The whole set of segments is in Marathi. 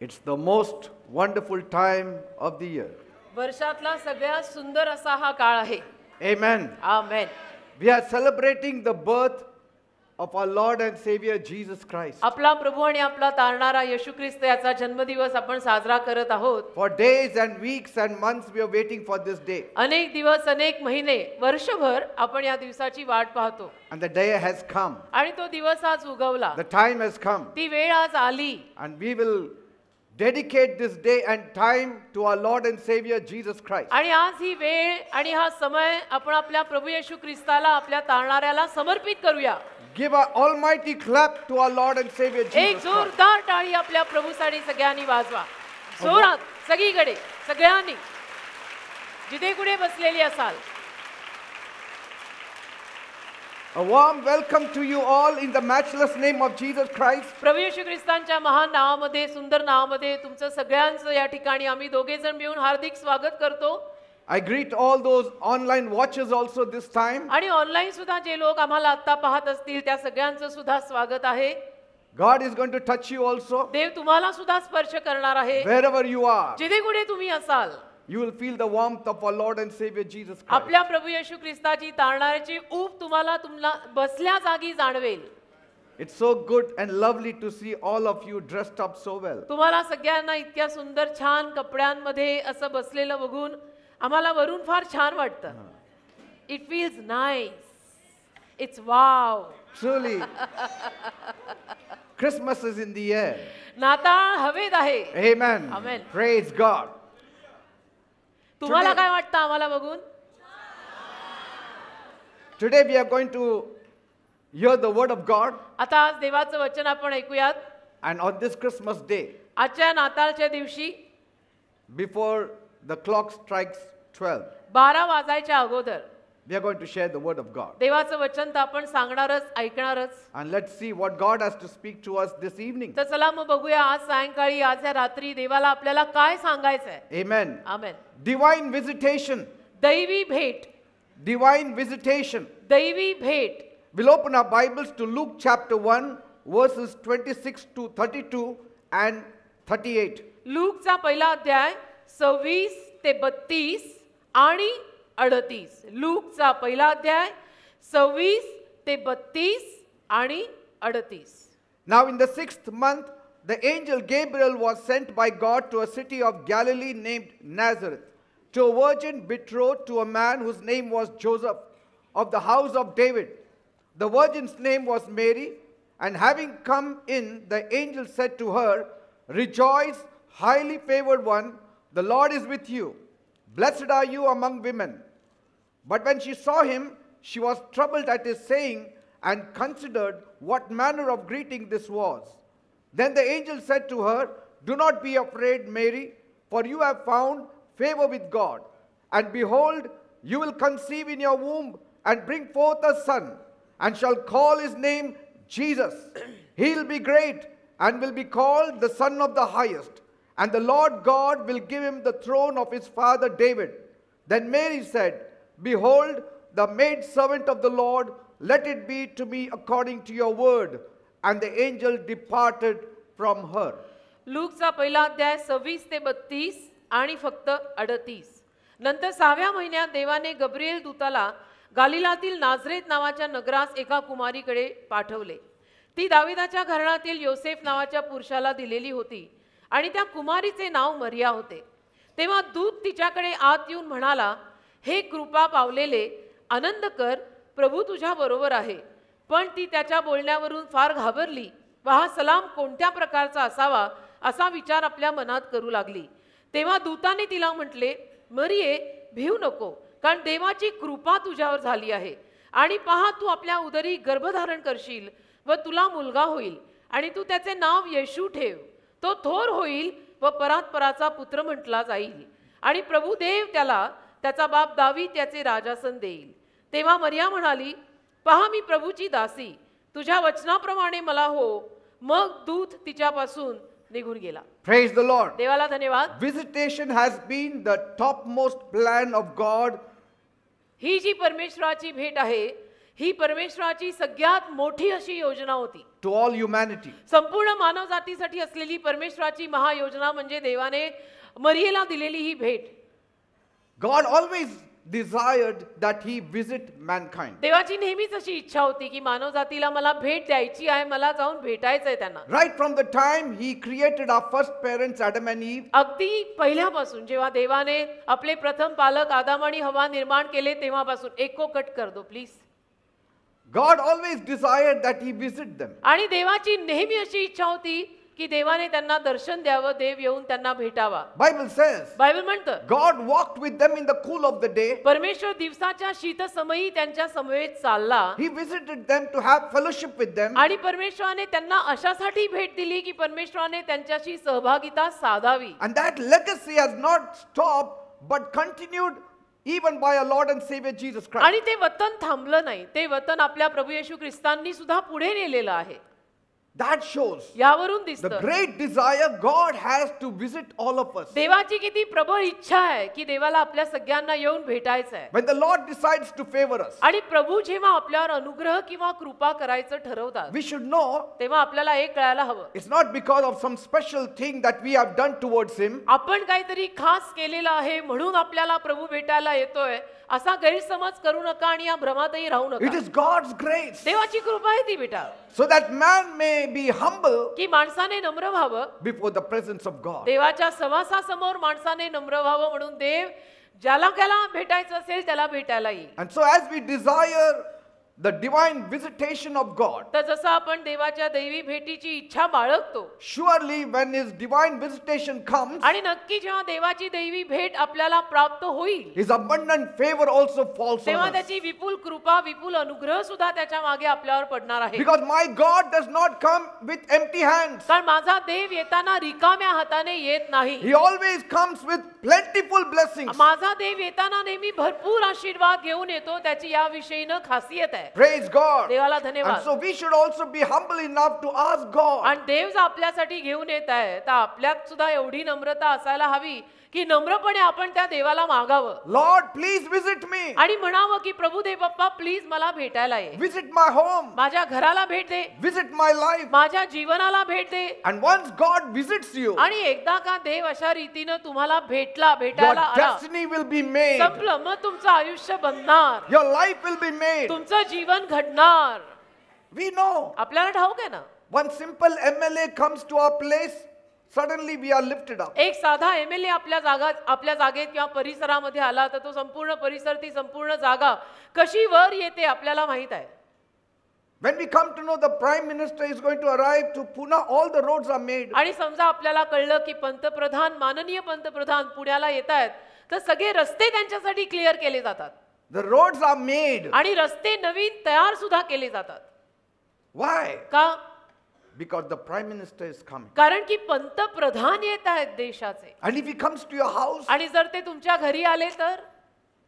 It's the most wonderful time of the year. वर्षातला सगळ्यात सुंदर असा हा काळ आहे. Amen. Amen. We are celebrating the birth of our Lord and Savior Jesus Christ. आपला प्रभू आणि आपला तारणारा येशू ख्रिस्त याचा जन्मदिवस आपण साजरा करत आहोत. For days and weeks and months we are waiting for this day. अनेक दिवस, अनेक महिने, वर्षभर आपण या दिवसाची वाट पाहतो. And the day has come. आणि तो दिवस आज उगवला. The time has come. ती वेळ आज आली. And we will dedicate this day and time to our Lord and Savior Jesus Christ. आणि आज ही वेळ आणि हा समय आपण आपल्या प्रभू येशू ख्रिस्ताला, आपल्या तारणाऱ्याला समर्पित करूया. Give an almighty clap to our Lord and Savior एक Jesus Christ. जोरदार टाळी आपल्या प्रभूसाठी सगळ्यांनी वाजवा. जोरात सगळीकडे सगळ्यांनी जिथे कुठे बसलेली असाल. A warm welcome to you all in the matchless name of Jesus Christ. प्रभू येशू ख्रिस्तांच्या महान नावामध्ये, सुंदर नावामध्ये तुमचं सगळ्यांचं या ठिकाणी आम्ही दोघे जण मिळून हार्दिक स्वागत करतो. I greet all those online watchers also this time. आणि ऑनलाईन सुद्धा जे लोक आम्हाला आता पाहत असतील त्या सगळ्यांचं सुद्धा स्वागत आहे. God is going to touch you also. देव तुम्हाला सुद्धा स्पर्श करणार आहे. Wherever you are, जिथे कुठे तुम्ही असाल you will feel the warmth of our Lord and Savior Jesus Christ. आपल्या प्रभू येशू ख्रिस्ताची तारणाऱ्याची ऊब तुम्हाला बसल्या जागी जाणवेल. It's so good and lovely to see all of you dressed up so well. तुम्हाला सगळ्यांना इतक्या सुंदर छान कपड्यांमध्ये असं बसलेलं बघून आम्हाला वरून फार छान वाटतं. It feels nice. It's wow. Truly, Christmas is in the air. नाताळ हवेत आहे. Amen. Amen. Praise God. तुम्हाला काय वाटतं आम्हाला बघून? Today we are going to hear the word of God, आता आज देवाचं वचन आपण ऐकूयात. and on this Christmas day, आजच्या नाताळच्या दिवशी before the clock strikes 12, 12 वाजायच्या अगोदर we are going to share the word of God. देवाचं वचन तर आपण सांगणारच, ऐकणारच. And let's see what God has to speak to us this evening. तर चला मग बघूया आज सायंकाळी, आज या रात्री देवाला आपल्याला काय सांगायचंय. Amen. आमेन. Divine visitation. दैवी भेट. Divine visitation. दैवी भेट. We'll open our Bibles to Luke chapter 1, verses 26 to 32 and 38. लूकचा पहिला अध्याय 26 ते 32 आणि 38. लूकचा पहिला अध्याय 26 ते 32 आणि 38. Now in the 6th month, the angel Gabriel was sent by God to a city of Galilee named Nazareth, to a virgin betrothed to a man whose name was Joseph, of the house of David. The virgin's name was Mary, and having come in, the angel said to her, "Rejoice, highly favored one, the Lord is with you. Blessed are you among women." But when she saw him, she was troubled at his saying, and considered what manner of greeting this was. Then the angel said to her, "Do not be afraid, Mary, for you have found favor with God. And behold, you will conceive in your womb and bring forth a son, and shall call his name Jesus. He will be great and will be called the Son of the Highest. And the Lord God will give him the throne of his father David." Then Mary said, "Behold, the maidservant of the Lord, let it be to me according to your word." And the angel departed from her. लूकचा पहिला अध्याय 26 ते 32 आणि फक्त 38. नंतर 6व्या महिन्यात देवाने गब्रिएल दूताला गालिलातील नाझरेत नावाच्या नगरास एका कुमारीकडे पाठवले. ती दाविदाच्या घराण्यातील योसेफ नावाच्या पुरुषाला दिलेली होती आणि त्या कुमारीचे नाव मरिया होते. तेव्हा दूत तिच्याकडे आत येऊन म्हणाला, "हे कृपा पावलेले, आनंद कर, प्रभू तुझ्या बरोबर आहे." पण ती त्याच्या बोलण्यावरून फार घाबरली व हा सलाम कोणत्या प्रकारचा असावा असा विचार आपल्या मनात करू लागली. तेव्हा दूताने तिला म्हटले, "मरिये, भिऊ नको, कारण देवाची कृपा तुझ्यावर झाली आहे. आणि पहा, तू आपल्या उदरी गर्भधारण करशील व तुला मुलगा होईल आणि तू त्याचे नाव येशू ठेव. तो थोर होईल व परात्पराचा पुत्र म्हटला जाईल. आणि प्रभू देव त्याला त्याचा बाप दावीद त्याचे राजासन देईल." तेव्हा मरिया म्हणाली, "पहा, मी प्रभूची दासी, तुझ्या वचनाप्रमाणे मला हो." मग दूत तिच्यापासून निघून गेला. Praise the Lord. देवाला धन्यवाद. Visitation has been the topmost plan of God. ही जी परमेश्वराची भेट आहे, ही परमेश्वराची सगळ्यात मोठी अशी योजना होती. to all humanity. संपूर्ण मानवजातीसाठी असलेली परमेश्वराची महायोजना म्हणजे देवाने मरियेला दिलेली ही भेट. God always desired that he visit mankind. देवाची नेहमीच अशी इच्छा होती की मानवजातीला मला भेट द्यायची आहे, मला जाऊन भेटायचंय त्यांना. Right from the time he created our first parents, Adam and Eve, अगदी पहिल्यापासून जेव्हा देवाने आपले प्रथम पालक आदाम आणि हवा निर्माण केले तेव्हापासून. एको कट कर दो please. God always desired that he visit them. आणि देवाची नेहमी अशी इच्छा होती की देवाने त्यांना दर्शन द्यावं, देव येऊन त्यांना भेटावा. Bible says बायबल म्हणतं God walked with them in the cool of the day. परमेश्वर दिवसाच्या शीतसमयी त्यांच्या समवेत चालला He visited them to have fellowship with them. आणि परमेश्वराने त्यांना अशासाठी भेट दिली की परमेश्वराने त्यांच्याशी सहभागिता साधावी. And that legacy has not stopped but continued even by our Lord and Savior Jesus Christ. आणि ते वतन थांबलं नाही, ते वतन आपल्या प्रभू येशू ख्रिस्तांनी सुद्धा पुढे नेलेलं आहे. That shows यावरून the दिसतं great desire God has to visit all of us. देवाची किती प्रबळ इच्छा आहे की देवाला आपल्या सगळ्यांना येऊन भेटायचं आहे. When the Lord decides to favor us, आणि प्रभू जेव्हा आपल्यावर अनुग्रह किंवा कृपा करायचं ठरवतात we should know तेव्हा आपल्याला एक कळायला हवं, it's not because of some special thing that we have done towards him. आपण काहीतरी खास केलेलं आहे म्हणून आपल्याला प्रभू भेटायला येतोय असा गैरसमज करू नका आणि या भ्रमातही राहू It नका. is God's grace देवाची कृपा आहे ती बेटा so that man may be humble की माणसाने नम्र व्हावं, before the presence of God. देवाच्या सहवासासमोर माणसाने नम्र व्हावं म्हणून देव ज्याला त्याला भेटायचं असेल त्याला भेटायला येईल. And so as we desire the divine visitation of God, तर जसं आपण देवाच्या दैवी भेटीची इच्छा बाळगतो surely when his divine visitation comes, आणि नक्की जेव्हा देवाची दैवी भेट आपल्याला प्राप्त होईल his abundant favor also falls तेव्हा on us. त्याची विपुल कृपा विपुल अनुग्रह सुद्धा त्याच्या मागे आपल्यावर पडणार आहे. Because my God does not come with empty hands. कारण माझा देव येताना रिकाम्या हाताने येत नाही. He always comes with plentiful blessings. माझा देव येताना नेहमी भरपूर आशीर्वाद घेऊन येतो. त्याची या विषयीनं खासियत आहे. Praise God. देवाला And धन्यवाद. so we should also be humble enough to ask God. आणि देव जर आपल्यासाठी घेऊन येत आहे तर आपल्यात सुद्धा एवढी नम्रता असायला हवी की नम्रपणे आपण त्या देवाला मागावं Lord, please visit me. आणि म्हणावं की प्रभू देव बाप्पा प्लीज मला भेटायला ये. Visit my home. माझ्या घराला भेट दे, Visit my life. माझ्या जीवनाला भेट दे. And once God visits you, आणि एकदा का देव अशा रीतीनं तुम्हाला your भेटायला आला destiny will be made. संपलं, मग तुमचं आयुष्य बनणार, Your life will be made. तुमचं जीवन घडणार. We know. आपल्याला ठाऊक आहे ना, One simple MLA comes to our place, suddenly we are lifted up. एक साधा एमएलए आपल्या जागेत किंवा परिसरामध्ये आला तर तो संपूर्ण परिसर ती संपूर्ण जागा कशी वर येते आपल्याला माहित आहे. When we come to know the Prime Minister is going to arrive to Pune, all the roads are made. आणि समजा आपल्याला कळलं की माननीय पंतप्रधान पुण्याला येत आहेत तर सगळे रस्ते त्यांच्यासाठी क्लिअर केले जातात. The roads are made. आणि रस्ते नवीन तयार सुद्धा केले जातात. Why? का? Because the Prime Minister is coming. कारण की पंतप्रधान येत आहेत देशाचे. And if he comes to your house, आणि जर ते तुमच्या घरी आले तर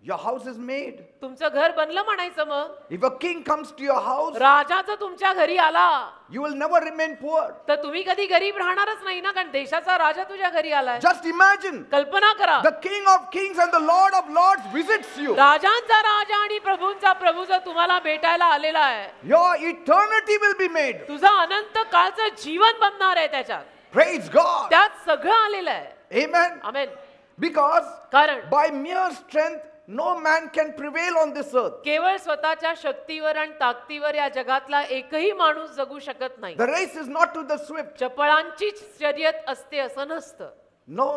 your house is made. तुमचं घर बनलं म्हणायचं. मग If a king comes to your house, राजा जर तुमच्या घरी आला you will never remain poor. तर तुम्ही कधी गरीब राहणारच नाही ना, कारण देशाचा राजा तुझ्या घरी आलाय. Just imagine, कल्पना करा, the King of Kings and the Lord of Lords visits you. राजांचा राजा आणि प्रभूंचा प्रभू जर तुम्हाला भेटायला आलेला आहे, Your eternity will be made. तुझं अनंत काळचं जीवन बनणार आहे त्याच्यात. Praise God. त्यात सगळं आलेलं आहे. Amen. आमेन. Because कारण by mere strength, no man can prevail on this earth. केवळ स्वतःच्या शक्तीवर आणि ताकदीवर या जगातला एकही माणूस जगू शकत नाही. The race is not to the swift. चपळांचीच शर्यत असते असं नसतं. No.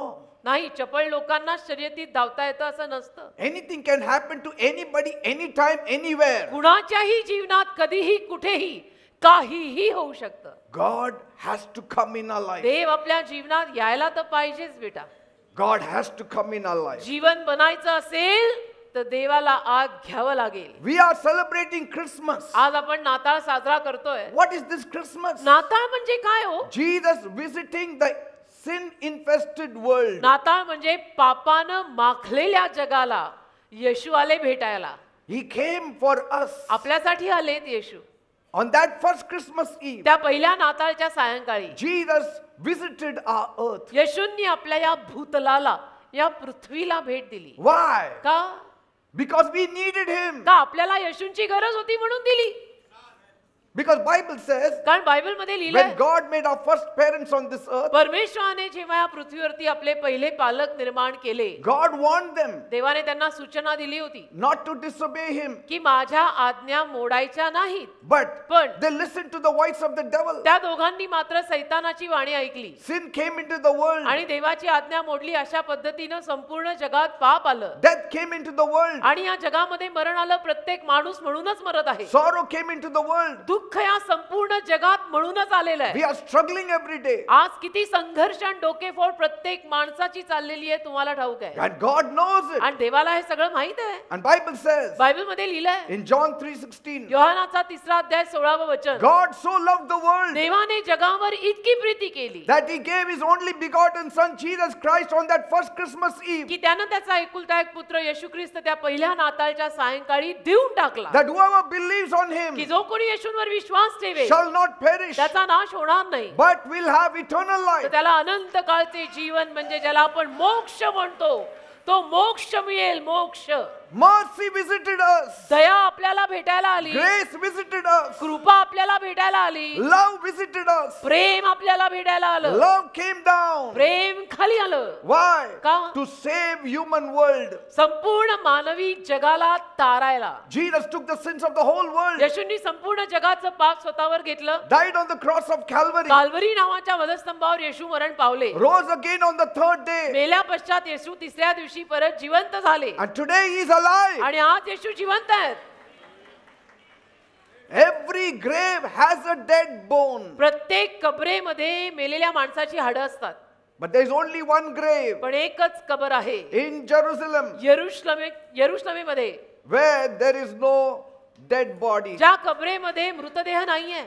नाही, चपळ लोकांना शर्यतीत धावता येतं असं नसतं. Anything can happen to anybody, anytime, anywhere. कुणाच्याही जीवनात कधीही कुठेही काहीही होऊ शकतं. God has to come in our life. देव आपल्या जीवनात यायला तर पाहिजेच बेटा. God has to come in our life. जीवन बनायचं असेल तर देवाला आत घ्यावं लागेल. We are celebrating Christmas. आज आपण नाताळ साजरा करतोय. What is this Christmas? नाताळ म्हणजे काय हो? Jesus visiting the sin-infested world. नाताळ म्हणजे पापानं माखलेल्या जगाला येशू आले भेटायला. He came for us. आपल्यासाठी आलेत येशू. On that first Christmas Eve, त्या पहिल्या नाताळच्या सायंकाळी Jesus visited our earth. येशूंनी आपल्या या भूतलाला, या पृथ्वीला भेट दिली. Why? का? Because we needed him. का आपल्याला येशूंची गरज होती म्हणून दिली. Because Bible says कारण बायबल मध्ये लिहिलंय when God made our first parents on this earth, परमेश्वराने जेव्हा या पृथ्वीवरती आपले पहिले पालक निर्माण केले, God warned them देवाने त्यांना सूचना दिली होती not to disobey him. की माझ्या आज्ञा मोडायच्या नाहीत. But पण they listened to the voice of the devil. त्या दोघांनी मात्र सैतानाची वाणी ऐकली Sin came into the world. आणि देवाची आज्ञा मोडली. अशा पद्धतीनं संपूर्ण जगात पाप आलं Death came into the world. आणि या जगामध्ये मरण आलं. प्रत्येक माणूस म्हणूनच मरत आहे. Sorrow came into the world. दुःख या संपूर्ण जगात म्हणूनच आलेलं We आहे. are struggling every day. आज किती संघर्ष आणि डोकेफोड प्रत्येक माणसाची चाललेली आहे तुम्हाला ठाऊक आहे. And God knows it. आणि देवाला हे सगळं माहित आहे. And Bible says बायबल मध्ये लिहिलंय in John 3:16, योहानाचा 3रा अध्याय 16व वचन, God so loved the world देवाने जगावर इतकी प्रीती केली that he gave his only begotten son Jesus Christ on that first Christmas Eve, की त्यानं त्याचा एकुलता एक पुत्र येशू ख्रिस्त त्या पहिल्या नाताळच्या सायंकाळी देऊन टाकला that whoever believes on him की जो कोणी येशूंवर विश्वास ठेवेल shall not perish त्याचा नाश होणार नाही, but will have eternal तर life. त्याला अनंत काळचे जीवन म्हणजे ज्याला आपण मोक्ष म्हणतो तो मोक्ष मिळेल. मोक्ष. Mercy visited us. दया आपल्याला भेटायला आली. Grace visited us. कृपा आपल्याला भेटायला आली. Love visited us. प्रेम आपल्याला भेटायला आलं. Love came down. प्रेम खाली आलं. Why? का? To save human world. संपूर्ण मानवी जगाला तारायला. Jesus took the sins of the whole world. येशूंनी संपूर्ण जगाचं पाप स्वतःवर घेतलं. Died on the cross of Calvary. काल्वरी नावाच्या वधस्तंभावर येशू मरण पावले. Rose again on the third day. मेल्या पश्चात येशू तिसऱ्या दिवशी परत जिवंत झाले. And today he is alive. आणि आज येशू जिवंत आहेत. Every grave has a dead bone. प्रत्येक कबरेमध्ये मेलेल्या माणसाची हाडं असतात. But there is only one grave पण एकच कबर आहे in Jerusalem यरुशलेमेमध्ये where there is no dead body. ज्या कबरेमध्ये मृतदेह नाहीये.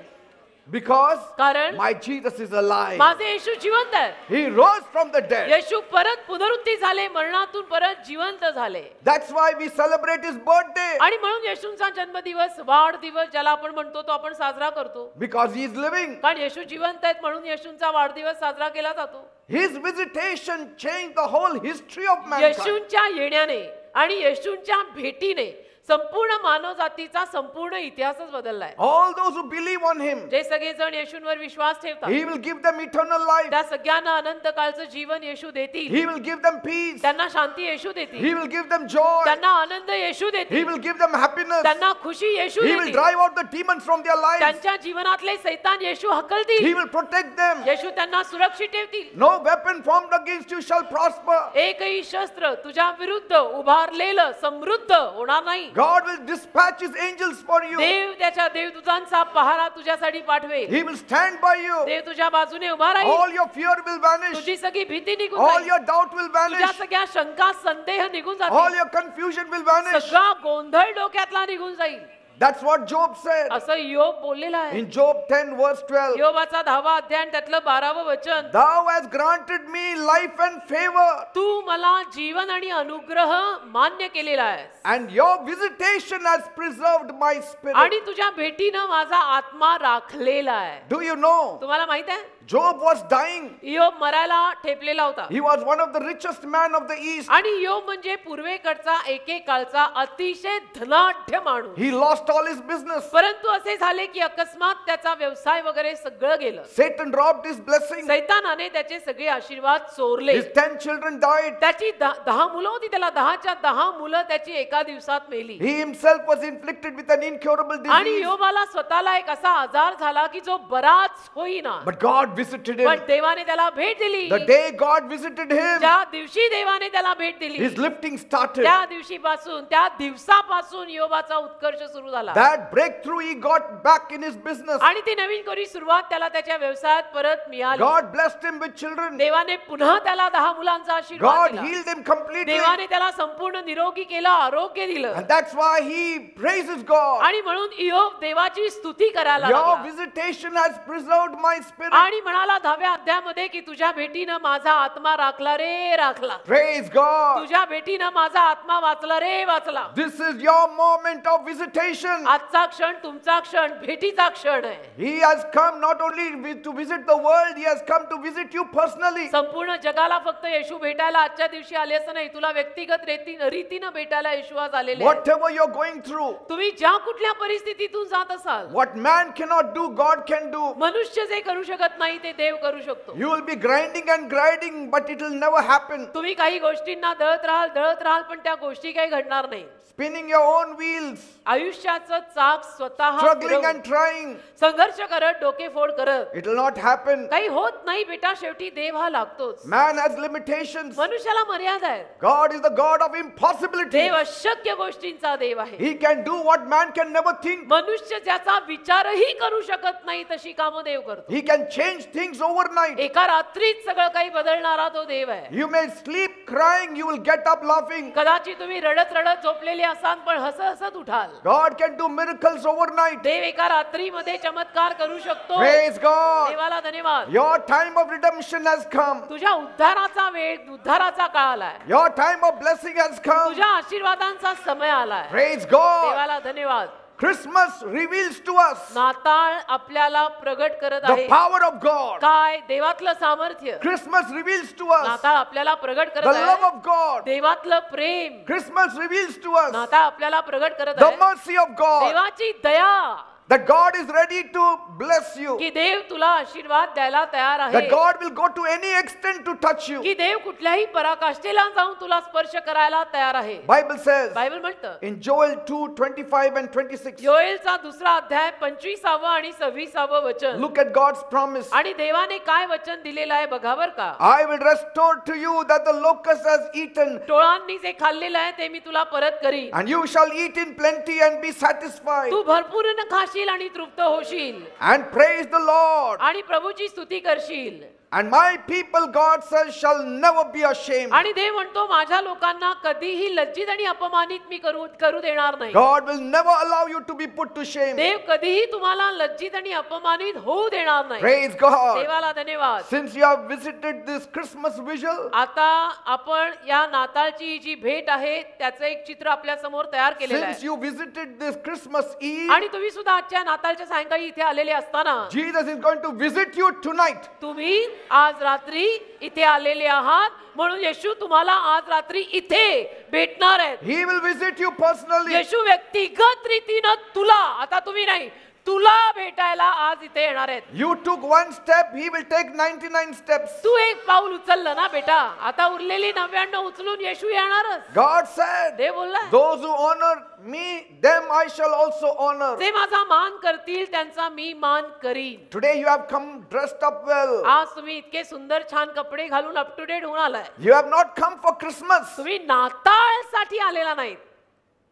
Because कारण my Jesus is alive. माझे येशू जिवंत आहे. He rose from the dead. येशू परत पुनरुत्थी झाले, मरणातून परत जिवंत झाले. That's why we celebrate his birthday. आणि म्हणून येशूंचा जन्मदिवस, वाढदिवस ज्याला आपण म्हणतो तो आपण साजरा करतो. Because he is living. कारण येशू जिवंत आहेत म्हणून येशूंचा वाढदिवस साजरा केला जातो. His visitation changed the whole history of mankind. येशूंच्या येण्याने आणि येशूंच्या भेटीने संपूर्ण मानव जातीचा संपूर्ण इतिहासच बदललाय. All those who believe on him, जे सगळे जण येशूंवर विश्वास ठेवतात he will give them eternal life. त्या सगळ्यांना अनंत काळचं जीवन येशू देतील. He will give them peace. त्यांना शांती येशू देतील. He will give them joy. त्यांना आनंद येशू He देतील. will give them happiness. त्यांना खुशी येशू He will देतील. drive out the demons from their lives. त्यांच्या जीवनातले सैतान येशू He हकलतील. will protect them. येशू त्यांना सुरक्षित ठेवतील. No weapon formed against you shall prosper. एकही शस्त्र तुझ्या विरुद्ध उभारलेलं समृद्ध होणार नाही. God will dispatch his angels for you. देव त्याच्या देवदूतांचा पहारा तुझ्यासाठी पाठवेल. He will stand by you. देव तुझ्या बाजूने उभा राहील. All your fear will vanish. तुझी सगळी भीती निघून All जाईल. your doubt will तुझ्या vanish. सगळ्या शंका संदेह निघून All जातील. your confusion will vanish. सगळा गोंधळ डोक्यातला निघून जाईल. That's what Job said. असं योब बोललेला आहे. In Job 10 verse 12. योबाचा 10वा अध्याय आणि त्यातलं 12वं वचन, Thou hast granted me life and favor, तू मला जीवन आणि अनुग्रह मान्य केलेला आहेस and your visitation has preserved my spirit. आणि तुझ्या भेटीनं माझा आत्मा राखलेला आहे. Do you know? तुम्हाला माहित आहे Job was dying. योब मरायला ठेपलेला होता. He was one of the richest men of the east. आणि योब म्हणजे पूर्वेकडचा एकेकाळचा अतिशय धनाढ्य माणूस. He lost all his business. परंतु असे झाले की अकस्मात त्याचा व्यवसाय वगैरे सगळं गेलं. Satan robbed his blessings. सैतानाने त्याचे सगळे आशीर्वाद चोरले. His 10 children died. त्याची 10 मुलं होती, त्याला 10च्या 10 मुलं त्याची एका दिवसात मेली. He himself was inflicted with an incurable आणि disease. योबाला स्वतःला एक असा आजार झाला की जो बराच होईना. But God visited पण him. देवाने त्याला भेट दिली. The day God visited him, ज्या दिवशी देवाने त्याला भेट दिली his lifting started. त्या दिवशीपासून त्या दिवसापासून योबाचा उत्कर्ष सुरू झाला. That breakthrough he got back in his business. आणि ती नवीन कोरी सुरुवात त्याला त्याच्या व्यवसायात परत मिळाली. God blessed him with children. देवाने पुन्हा त्याला 10 मुलांचा आशीर्वाद God दिला. healed him completely. देवाने त्याला संपूर्ण निरोगी केलं, आरोग्य दिलं. And that's why he praises God. आणि म्हणून योब देवाची स्तुती करायला Your लागला. visitation has preserved my spirit. आणि म्हणाला 10व्या अध्यायामध्ये की तुझ्या भेटीनं माझा आत्मा राखला रे राखला. Praise God. तुझ्या भेटीनं माझा आत्मा वाचला रे वाचला. This is your moment of visitation. visitation. आजचा क्षण तुमचा क्षण, भेटीचा क्षण आहे. He has come not only to visit the world, he has come to visit you personally. संपूर्ण जगाला फक्त येशू भेटायला आजच्या दिवशी आले असं नाही, तुला व्यक्तिगत रीतीनं भेटायला येशू आज आलेले आहेत. Whatever you're going through, तुम्ही ज्या कुठल्या परिस्थितीतून जात असाल, what man cannot do, God can do. मनुष्य जे करू शकत नाही ते देव करू शकतो. You will be grinding and grinding, but it will never happen. तुम्ही काही गोष्टींना दळत राहाल पण त्या गोष्टी काही घडणार नाही. Spinning your own wheels, आयुष्याचं चाक स्वतः struggling फिरवून, and trying, संघर्ष करत, डोकेफोड करत it will not happen. काही होत नाही बेटा. शेवटी देव हा लागतोच. Man has limitations. मनुष्याला मर्यादा आहेत. God is the God of impossibilities. देव अशक्य गोष्टींचा देव आहे. He can do what man can never think. मनुष्य ज्याचा विचारही करू शकत नाही तशी कामं देव करतो. He can change things overnight. एका रात्रीत सगळं काही बदलणारा तो देव आहे. You may sleep crying, you will get up laughing. कदाचित तुम्ही रडत रडत झोपलेले असाल पण हसत हसत उठाल. God can do miracles overnight. देव एका रात्रीमध्ये चमत्कार करू शकतो. Praise God. देवाला धन्यवाद. Your time of redemption has come. तुझ्या उद्धाराचा वेळ, उद्धाराचा काळ आलाय. Your time of blessing has come. तुझ्या आशीर्वादांचा समय आलाय. Praise God. देवाला धन्यवाद. Christmas reveals to us नाताळ आपल्याला प्रगट करत the आहे power of God. काय देवातलं सामर्थ्य. Christmas reveals to us नाताळ आपल्याला प्रगट the करत love आहे of God. देवातलं Prem. Christmas reveals to us नाताळ आपल्याला प्रगट करत the आहे mercy of God. देवाची दया. That God is ready to bless you. की देव तुला आशीर्वाद द्यायला तयार आहे. That God will go to any extent to touch you. की देव कुठल्याही पराकाष्ठेला जाऊन तुला स्पर्श करायला तयार आहे. Bible says बायबल म्हणतं in Joel 2:25 and 26. योएलचा दुसरा अध्याय 25वा आणि 26वा वचन. Look at God's promise. आणि देवाने काय वचन दिलेलं आहे बघा बर का. I will restore to you that the locust has eaten, टोळांनी जे खाल्लेलं आहे ते मी तुला परत करीन. and you shall eat in plenty and be satisfied. तू भरपूर खाशील आणि तृप्त होशील And praise the Lord. आणि प्रभूची स्तुती करशील. And my people, God says, shall never be ashamed. आणि देव म्हणतो माझ्या लोकांना कधीही लज्जित आणि अपमानित मी करू देणार नाही. God will never allow you to be put to shame. देव कधीही तुम्हाला लज्जित आणि अपमानित होऊ देणार नाही. Praise God. देवाला धन्यवाद. Since you have visited this Christmas visual, आता आपण या नाताळची जी भेट आहे त्याचं एक चित्र आपल्या समोर तयार केलेलं since आहे. you visited this Christmas Eve, आणि तुम्ही सुद्धा आजच्या नाताळच्या सायंकाळी इथे आलेले असताना Jesus is going to visit you tonight. तुम्ही आज रात्री इथे आलेले आहात म्हणून येशू तुम्हाला आज रात्री इथे भेटणार आहेत. He will visit you personally. येशू व्यक्तिगत रीतीनं तुला, आता तुम्ही नाही, तुला भेटायला आज इथे येणार आहेत. You took one step, he will take 99 steps. तू एक पाऊल उचललं ना बेटा, आता उरलेली 99 उचलून येशू येणारच. God said, देव बोलला those who honor me, them I shall also honor. ते माझा मान करतील त्यांचा मी मान करीन. Today you have come dressed up well. आज तुम्ही इतके सुंदर छान कपडे घालून अप टू डेट होऊन आलाय. You have not come for Christmas. तुम्ही नाताळसाठी आलेला नाहीत.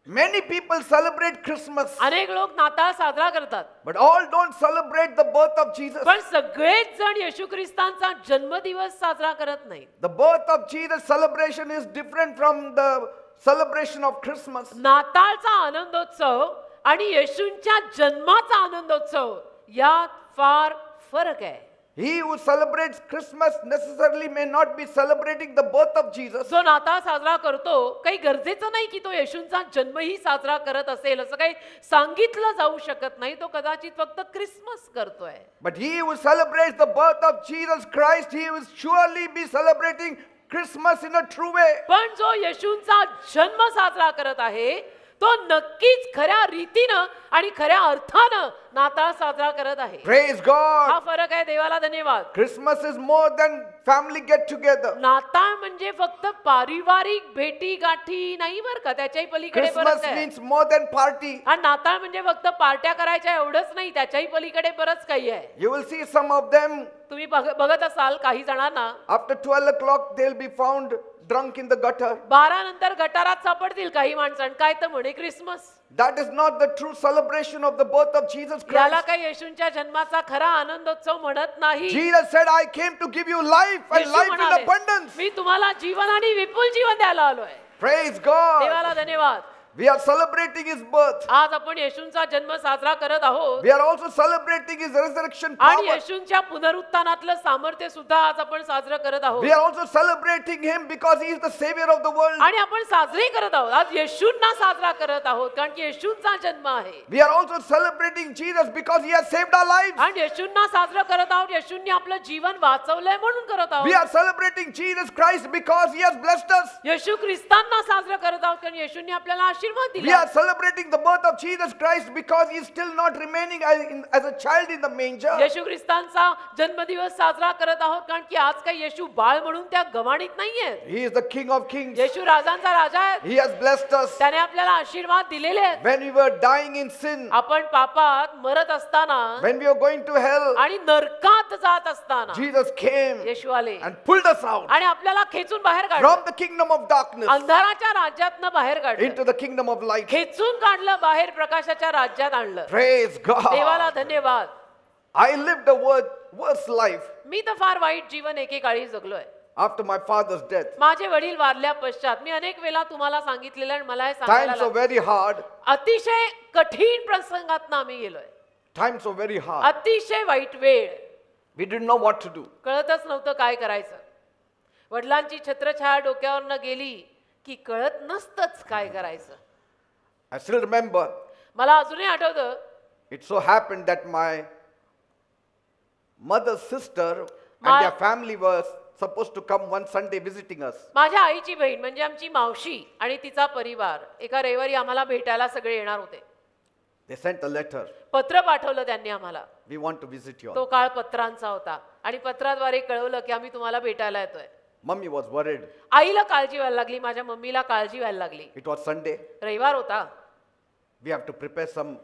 Many people celebrate Christmas, अनेक लोक नाताळ साजरा करतात but all don't celebrate the birth of Jesus. पण सगळेच जण येशू ख्रिस्तांचा जन्मदिवस साजरा करत नाहीत. The birth of Jesus celebration is different from the celebration of Christmas. नाताळचा आनंदोत्सव आणि येशूंच्या जन्माचा आनंदोत्सव यात फार फरक आहे. He who celebrates Christmas necessarily may not be celebrating the birth of Jesus. जो नाताळ साजरा करतो काही गरजेचं नाही की तो येशूंचा जन्मही साजरा करत असेल असं काही सांगितलं जाऊ शकत नाही. तो कदाचित फक्त ख्रिसमस करतोय. But he who celebrates the birth of Jesus Christ, he will surely be celebrating Christmas in a true way. पण जो येशूंचा जन्म साजरा करत आहे तो नक्कीच खऱ्या रीतीनं आणि खऱ्या अर्थानं नाताळ साजरा करत आहे. Praise God. हा फरक आहे. देवाला धन्यवाद. Christmas is more than family get together. नाताळ म्हणजे फक्त पारिवारिक भेटी गाठी नाही बरं का, त्याच्याही पलीकडे Christmas बरंच आहे. means more than party. आणि नाताळ म्हणजे फक्त पार्ट्या करायच्या एवढंच नाही, त्याच्याही पलीकडे बरंच काही आहे. You will see some of them तुम्ही बघत असाल काही जणांना after 12 o'clock they'll be found drunk in the gutter. 12 नंतर गटारात सापडतील काही माणसं. काय तर म्हणे Christmas. That is not the true celebration of the birth of Jesus याला Christ. काही येशूंच्या जन्माचा खरा आनंदोत्सव म्हणत नाही. Jesus said, I came to give you life and Yeshu life in म्हणाले, abundance. मी तुम्हाला जीवन आणि विपुल जीवन द्यायला आलोय. Praise God. देवाला धन्यवाद. We are celebrating his birth. आज आपण येशूंचा जन्म साजरा करत आहोत We are also celebrating his resurrection आणि power. येशूंच्या पुनरुत्थानातलं सामर्थ्य सुद्धा आज आपण साजरं करत आहोत We are also celebrating him because he is the savior of the world. आणि आपण साजरे करत आहोत आज येशूंना साजरा करत आहोत कारण की येशूंचा जन्म आहे We are also celebrating Jesus because he has saved our lives. आणि येशूंना साजरं करत आहोत येशूंनी आपलं जीवन वाचवलंय म्हणून करत We आहोत are celebrating Jesus Christ because he has blessed us. येशू ख्रिस्तांना साजरं करत आहोत कारण येशूंनी आपल्याला आशीर्वाद We दिला are celebrating the birth of Jesus Christ because he is still not remaining as a child in the manger. येशू ख्रिस्तांचा जन्मदिवस साजरा करत आहोत कारण की आज काही येशू बाळ म्हणून त्या गवाणीत नाहीये He is the King of Kings. येशू राजांचा राजा आहे He has blessed us. त्याने आपल्याला आशीर्वाद दिलेले आहेत When we were dying in sin, आपण पापात मरत असताना when we were going to hell, आणि नरकात जात असताना Jesus came येशू आले and pulled us out आणि आपल्याला खेचून बाहेर काढलं from the kingdom of darkness अंधाराच्या राज्यातनं बाहेर काढलं into the kingdom of light. खेचून काढलं बाहेर प्रकाशाच्या राज्यात आणलं Praise देवाला God. धन्यवाद I lived a worse life मी तर फार वाईट जीवन एकेकाळी जगलोय after my father's death. माझे वडील वारल्या पश्चात मी अनेक वेळा तुम्हाला सांगितलेलं आणि मला हे सांगायला Times were लागलं. very hard. अतिशय कठीण प्रसंगात आम्ही गेलोय Times were very hard. अतिशय वाईट वेळ We didn't know what to do. कळतच नव्हतं काय करायचं वडिलांची छत्रछाया डोक्यावरनं गेली की कळत नसतंच काय करायचं I still remember मला अजूनही आठवतं it so happened that my mother's sister and My- their family were supposed to come one Sunday visiting us. माझ्या आईची बहीण म्हणजे आमची मावशी आणि तिचा परिवार एका रविवारी आम्हाला भेटायला सगळे येणार होते They sent a letter. पत्र पाठवलं त्यांनी आम्हाला We want to visit you तो all. काळ पत्रांचा होता आणि पत्राद्वारे कळवलं की आम्ही तुम्हाला भेटायला येतोय Mummy was worried. आईला काळजी व्हायला लागली माझ्या मम्मीला काळजी व्हायला लागली It was Sunday. रविवार होता We have to prepare some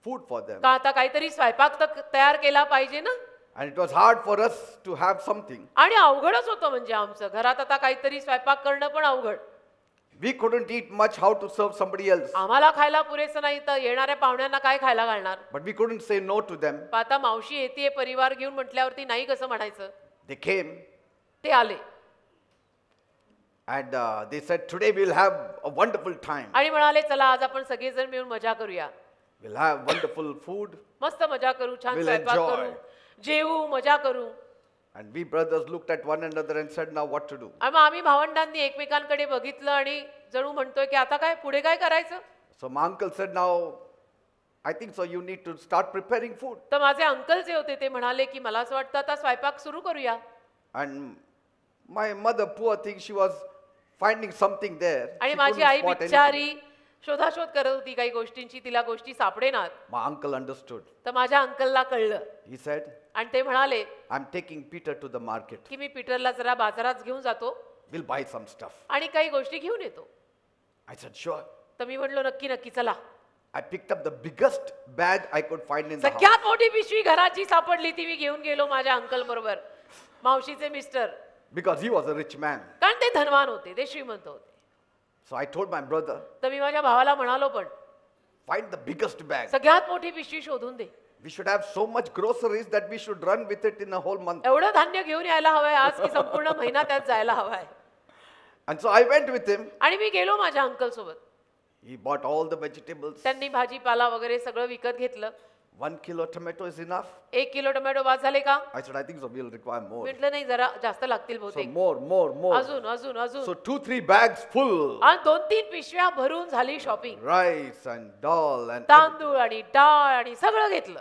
food for them. का आता काहीतरी स्वयंपाक तर तयार केला पाहिजे ना And it was hard for us to have something. आणि अवघडच होतं म्हणजे आमचं घरात आता काहीतरी स्वयंपाक करणं पण अवघड We couldn't eat much how to serve somebody else. आम्हाला खायला पुरेसं नाही तर येणाऱ्या पाहुण्यांना काय खायला घालणार But we couldn't say no to them. पण आता मावशी येते परिवार घेऊन म्हटल्यावरती नाही कसं म्हणायचं They came ते आले and they said, today we'll have a wonderful time. आणि म्हणाले चला आज आपण सगळेजण मिळून मजा करूया We'll have wonderful food. मस्त मजा करू छान We'll स्वयंपाक enjoy. करू जेवू मजा करू And we brothers looked at one another and said, now what to do? आणि मग आम्ही भावंडांनी एकमेकांकडे बघितलं आणि जणू म्हणतोय की आता काय पुढे काय करायचं So my uncle said, now I think so you need to start preparing food. तर माझे अंकल जे होते ते म्हणाले की मला असं वाटतं आता स्वयंपाक सुरू करूया And my mother, poor thing, she was finding something there. आणि She माझी couldn't आई spot anything. बिचारी शोधाशोध करत होती काही गोष्टींची तिला गोष्टी सापडेनात My uncle understood. तर माझ्या अंकलला कळलं He said, आणि ते म्हणाले I'm taking Peter to the market. की मी पीटरला जरा बाजारात घेऊन जातो We'll buy some stuff. आणि काही गोष्टी घेऊन येतो I said, sure. तर मी म्हटलो नक्की नक्की चला I picked up the biggest bag I could find in the house. सगळ्यात मोठी पिशवी घराची सापडली ती मी घेऊन गेलो माझ्या अंकल बरोबर मावशीचे mister Because he was a rich man. कारण ते धनवान होते ते श्रीमंत होते So I told my brother, तर मी माझ्या भावाला म्हणालो पण find the biggest bag. सगळ्यात मोठी पिशवी शोधून दे We should have so much groceries that we should run with it in a whole month. एवढं धान्य घेऊन यायला हवंय आज की संपूर्ण महिना त्यात जायला हवाय And so I went with him. आणि मी गेलो माझ्या अंकल सोबत He bought all the vegetables. त्यांनी भाजीपाला वगैरे सगळं विकत घेतलं 1 kilo tomato is enough. 1 kilo tomato बाद झाले का I said, I think so. We'll require more. म्हटलं नाही जरा जास्त लागतील So बहुतेक more. अजून अजून अजून So 2-3 bags full. आणि 2-3 पिशव्या भरून झाली shopping Rice and dal and तांदूळ आणि डाळ आणि सगळं घेतलं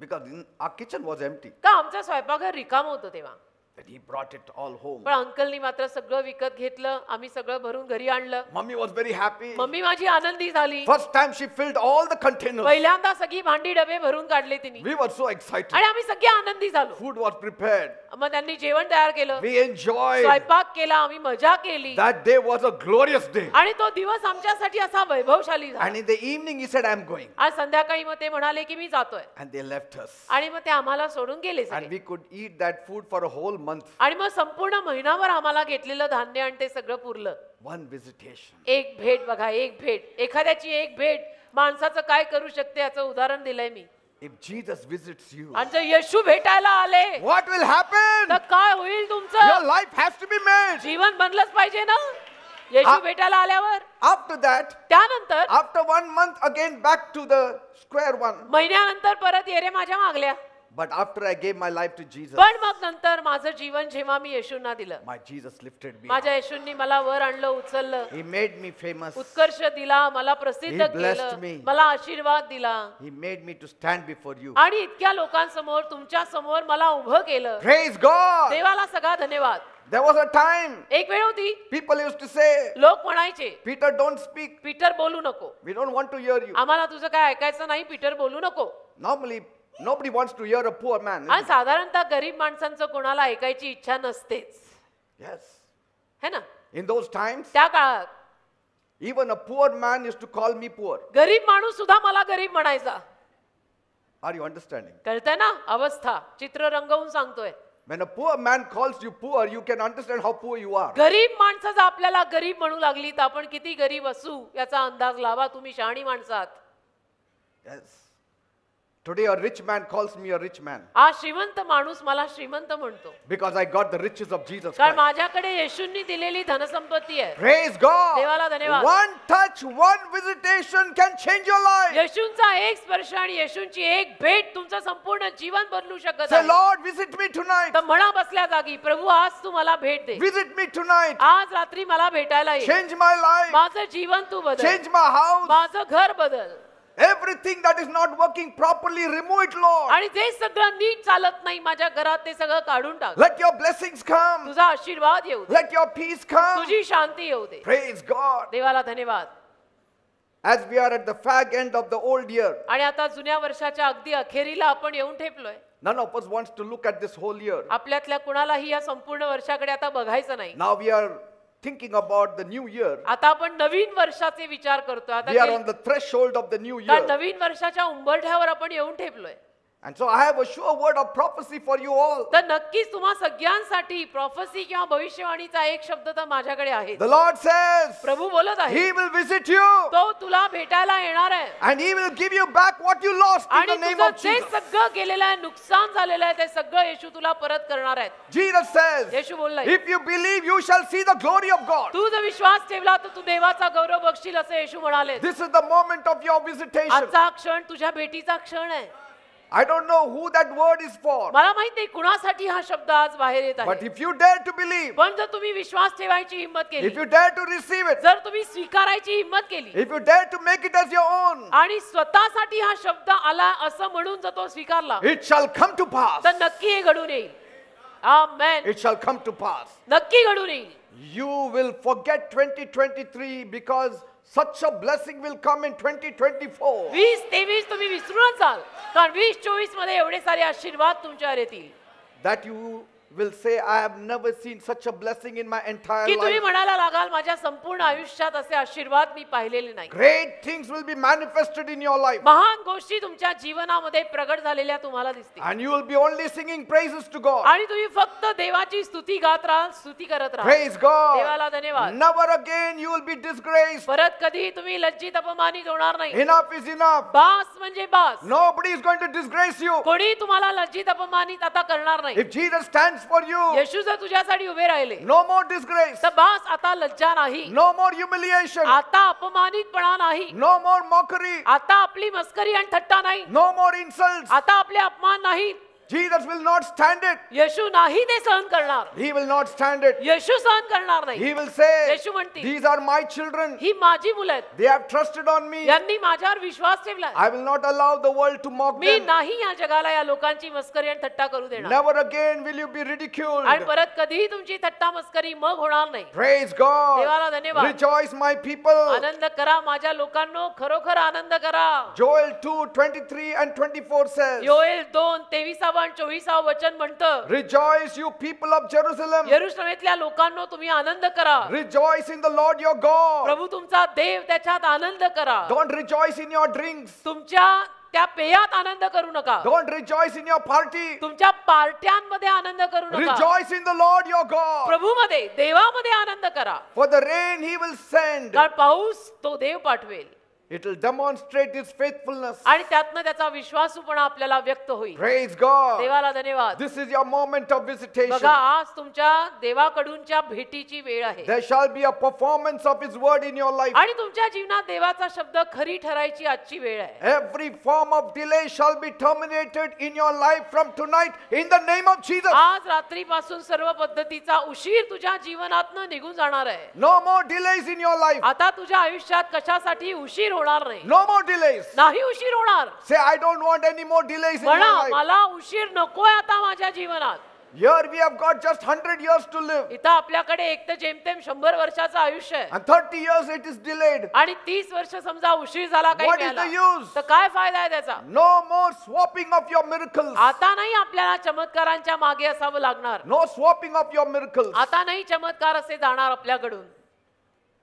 because our kitchen was empty. का आमचं स्वयंपाकघर रिकाम होतं तेव्हा But he brought it all home. पण अंकलनी मात्र सगळं विकत घेतलं आम्ही सगळं भरून घरी आणलं Mummy was very happy. Mummy माझी आनंदी झाली First time she filled all the containers. पहिल्यांदा सगळी भांडी डबे भरून काढले तिने We were so excited. आणि आम्ही सगळे आनंदी झालो Food was prepared. मग त्यांनी जेवण तयार केलं We enjoyed. स्वयंपाक केला आम्ही मजा केली That day was a glorious day. आणि तो दिवस आमच्यासाठी असा वैभवशाली झाला And in the evening he said, I'm going. आज संध्याकाळी मग ते म्हणाले की मी जातोय And they left us. आणि मग ते आम्हाला सोडून गेले And सगळे. we could eat that food for a whole month. आणि मग संपूर्ण महिनाभर आम्हाला घेतलेलं धान्य आणि ते सगळं पुरलं One visitation. एक भेट बघा एक भेट एखाद्याची एक भेट माणसाचं काय करू शकते याचं उदाहरण दिलंय मी If Jesus visits you, आणि जर येशू भेटायला आले what will happen? तर काय होईल Your तुमचं life has to be made. जीवन बनलंच पाहिजे ना येशू भेटायला आल्यावर After that, त्यानंतर after 1 month, again back to the square one. महिन्यानंतर परत येरे माझ्या मागल्या. But after I gave my life to Jesus, पण मग नंतर माझं जीवन जेव्हा मी येशूंना दिलं, my Jesus lifted me. माझ्या येशूंनी मला वर आणलं, उचललं, He made me famous. उत्कर्ष दिला, मला प्रसिद्ध He blessed केलं, me. मला आशीर्वाद दिला He made me to stand before you. आणि इतक्या लोकांसमोर तुमच्या समोर मला उभं केलं. Praise God. देवाला सगळा धन्यवाद. There was a time एक वेळ होती people used to say, लोक म्हणायचे, Peter, don't speak. पीटर बोलू नको, We don't want to hear you. आम्हाला तुझं काय ऐकायचं नाही, पीटर बोलू नको. Normally, nobody wants to hear a poor man. आणि साधारणतः गरीब माणसांचं कोणाला ऐकायची इच्छा नसतेच, Yes. है ना. In those times, त्या काळात even a poor man used to call me poor. गरीब माणूस सुद्धा मला गरीब म्हणायचा. Are you understanding? कळतंय ना अवस्था, चित्र रंगवून सांगतोय. When a poor man calls you poor, you can understand how poor you are. गरीब माणसं जर आपल्याला गरीब म्हणू लागली तर आपण किती गरीब असू याचा अंदाज लावा. तुम्ही शहाणी माणसात. Yes. Today a rich man calls me a rich man आज श्रीमंत माणूस मला श्रीमंत म्हणतो, because I got the riches of Jesus कारण Christ. माझ्याकडे येशूंनी दिलेली धनसंपत्ती आहे. Praise God. देवाला धन्यवाद. One touch, one visitation can change your life. येशूंचा एक स्पर्श आणि येशूंची एक भेट तुमचं संपूर्ण जीवन बदलू शकत Say, आहे. Lord, visit me tonight. तर म्हणा बसल्या जागी, प्रभू आज तू मला भेट दे, Visit me tonight. आज रात्री मला भेटायला ये, Change my life. माझं जीवन तू बदल, Change my house. माझं घर बदल, Everything that is not working properly, remove it, Lord. आणि जे सगळं नीट चालत नाही माझ्या घरात ते सगळं काढून टाक. Let your blessings come. तुझा आशीर्वाद येऊ दे, Let your peace come. तुझी शांती येऊ दे. Praise God. देवाला धन्यवाद. As we are at the fag end of the old year, आणि आता जुन्या वर्षाच्या अगदी अखेरीला आपण येऊन ठेपलोय. none of us wants to look at this whole year. आपल्यातल्या कुणालाही या संपूर्ण वर्षाकडे आता बघायचं नाही. Now we are thinking about the new year. आता आपण नवीन वर्षाचे विचार करतोय. आता We are on the threshold of the new कारण year. नवीन वर्षाच्या उंबरठ्यावर आपण येऊन ठेपलोय. And so I have a sure word of prophecy for you all. तर नक्कीच तुम्हा सगळ्यांसाठी प्रॉफेसी किंवा भविष्यवाणीचा एक शब्द तर माझ्याकडे आहे. The Lord says, प्रभू बोलत आहे, He will visit you तो तुला भेटायला येणार आहे and He will give you back what you lost in आणि the name तुझं of जे Jesus. सगळं गेलेलं आहे, नुकसान झालेलं आहे, ते सगळं येशू तुला परत करणार आहेत. Jesus says, Yeshu बोललाय, if you believe, you shall see the glory of God. तू जर विश्वास ठेवला तर तू देवाचा गौरव बघशील असं येशू म्हणाले. This is the moment of your visitation. आजचा क्षण तुझ्या भेटीचा क्षण आहे. I don't know who that word is for, मला माहित नाही कुणासाठी हा शब्द आज बाहेर येत but आहे. if you dare to believe, पण जर तुम्ही विश्वास ठेवायची हिंमत if केली, you dare to receive it, जर तुम्ही स्वीकारायची हिंमत केली if you dare to make it as your own, आणि स्वतःसाठी हा शब्द आला असं म्हणून जर तो स्वीकारला it shall come to pass. तर नक्की हे घडून येईल. आमेन. It shall come to pass. नक्की घडून येईल. You will forget 2023 because such a blessing will come in 2024. 20-23 तुम्ही विसरूनच जाल, कारण 20-24 मध्ये एवढे सारे आशीर्वाद तुमच्यावर येतील That you will say, I have never seen such a blessing in my entire की तुम्ही life. म्हणायला लागाल माझ्या संपूर्ण आयुष्यात असे आशीर्वाद मी पाहिलेले नाही. Great things will be manifested in your life. महान गोष्टी तुमच्या जीवनामध्ये प्रगट झालेल्या तुम्हाला दिसतील And you will be only singing praises to God. आणि तुम्ही फक्त देवाची स्तुती गात राहाल, स्तुती करत राहाल. Praise God. देवाला धन्यवाद. Never again you will be disgraced. परत कधी तुम्ही लज्जित अपमानित होणार नाही. Enough is enough. बास म्हणजे बास. Nobody is going to disgrace you. कोणी तुम्हाला लज्जित अपमानित आता करणार नाही. If Jesus stands for you, येशू जर तुझ्यासाठी उभे राहिले no more disgrace, तर बास आता लज्जा नाही, no more humiliation, आता अपमानितपणा नाही, no more mockery, आता आपली मस्करी आणि थट्टा नाही, no more insults. आता आपले अपमान नाही. Jesus will not stand it. येशू नाही ते सहन करणार. He will not stand it. येशू सहन करणार नाही. He will say, येशू म्हणतील, these are my children. ही माझी मुलं आहेत, They have trusted on me. यांनी माझ्यावर विश्वास ठेवला. I will not allow the world to mock me them. नाही या जगाला या लोकांची मस्करी आणि थट्टा करू देणार. Never again will you be ridiculed. आणि परत कधीही तुमची थट्टा मस्करी मग होणार नाही. Praise God. देवाला धन्यवाद. Rejoice, my people. आनंद करा माझ्या लोकांनो, खरोखर आनंद करा. Joel 2:23 and 24 says, योएल 2:23 आणि 24 वचन म्हणतं, Rejoice, you people of Jerusalem. यरूशलेमेतल्या लोकांनो तुम्ही आनंद करा. Rejoice in the Lord your God. प्रभू तुमचा देव त्याच्यात आनंद करा. Don't rejoice in your drinks. तुमच्या त्या पेयात आनंद करू नका. Don't rejoice in your party. तुमच्या पार्ट्यांमध्ये आनंद करू नका. Rejoice in the Lord your God. प्रभूमध्ये, देवामध्ये आनंद करा. For the rain he will send. कारण पाऊस तो देव पाठवेल. It will demonstrate His faithfulness. आणि त्यातनं त्याचा विश्वासूपणा आपल्याला व्यक्त होईल. Praise God. देवाला धन्यवाद. This is your moment of visitation. बघा आज तुमच्या देवाकडूनच्या भेटीची वेळ आहे. There shall be a performance of His word in your life. आणि तुमच्या जीवनात देवाचा शब्द खरी ठरायची आजची वेळ आहे. Every form of delay shall be terminated in your life from tonight in the name of Jesus. आज रात्रीपासून सर्व पद्धतीचा उशीर तुझ्या जीवनातनं निघून जाणार आहे. No more delays in your life. आता तुझ्या आयुष्यात कशासाठी उशीर होणार नाही. No more delays. नाही उशीर होणार. Say, I don't want any more delays in म्हणा my life. मला उशीर नकोय आता माझ्या जीवनात. Here we have got just 100 years to live. इथं आपल्याकडे एक तर जेमतेम 100 वर्षाचं आयुष्य आहे. And 30 years it is delayed. आणि 30 वर्ष समजा उशीर झाला काही What is the मिळाला use? तर काय फायदा आहे त्याचा. No more swapping of your miracles. आता नाही आपल्याला चमत्कारांच्या मागे असावं लागणार. No swapping of your miracles. आता नाही चमत्कार असे जाणार आपल्याकडून.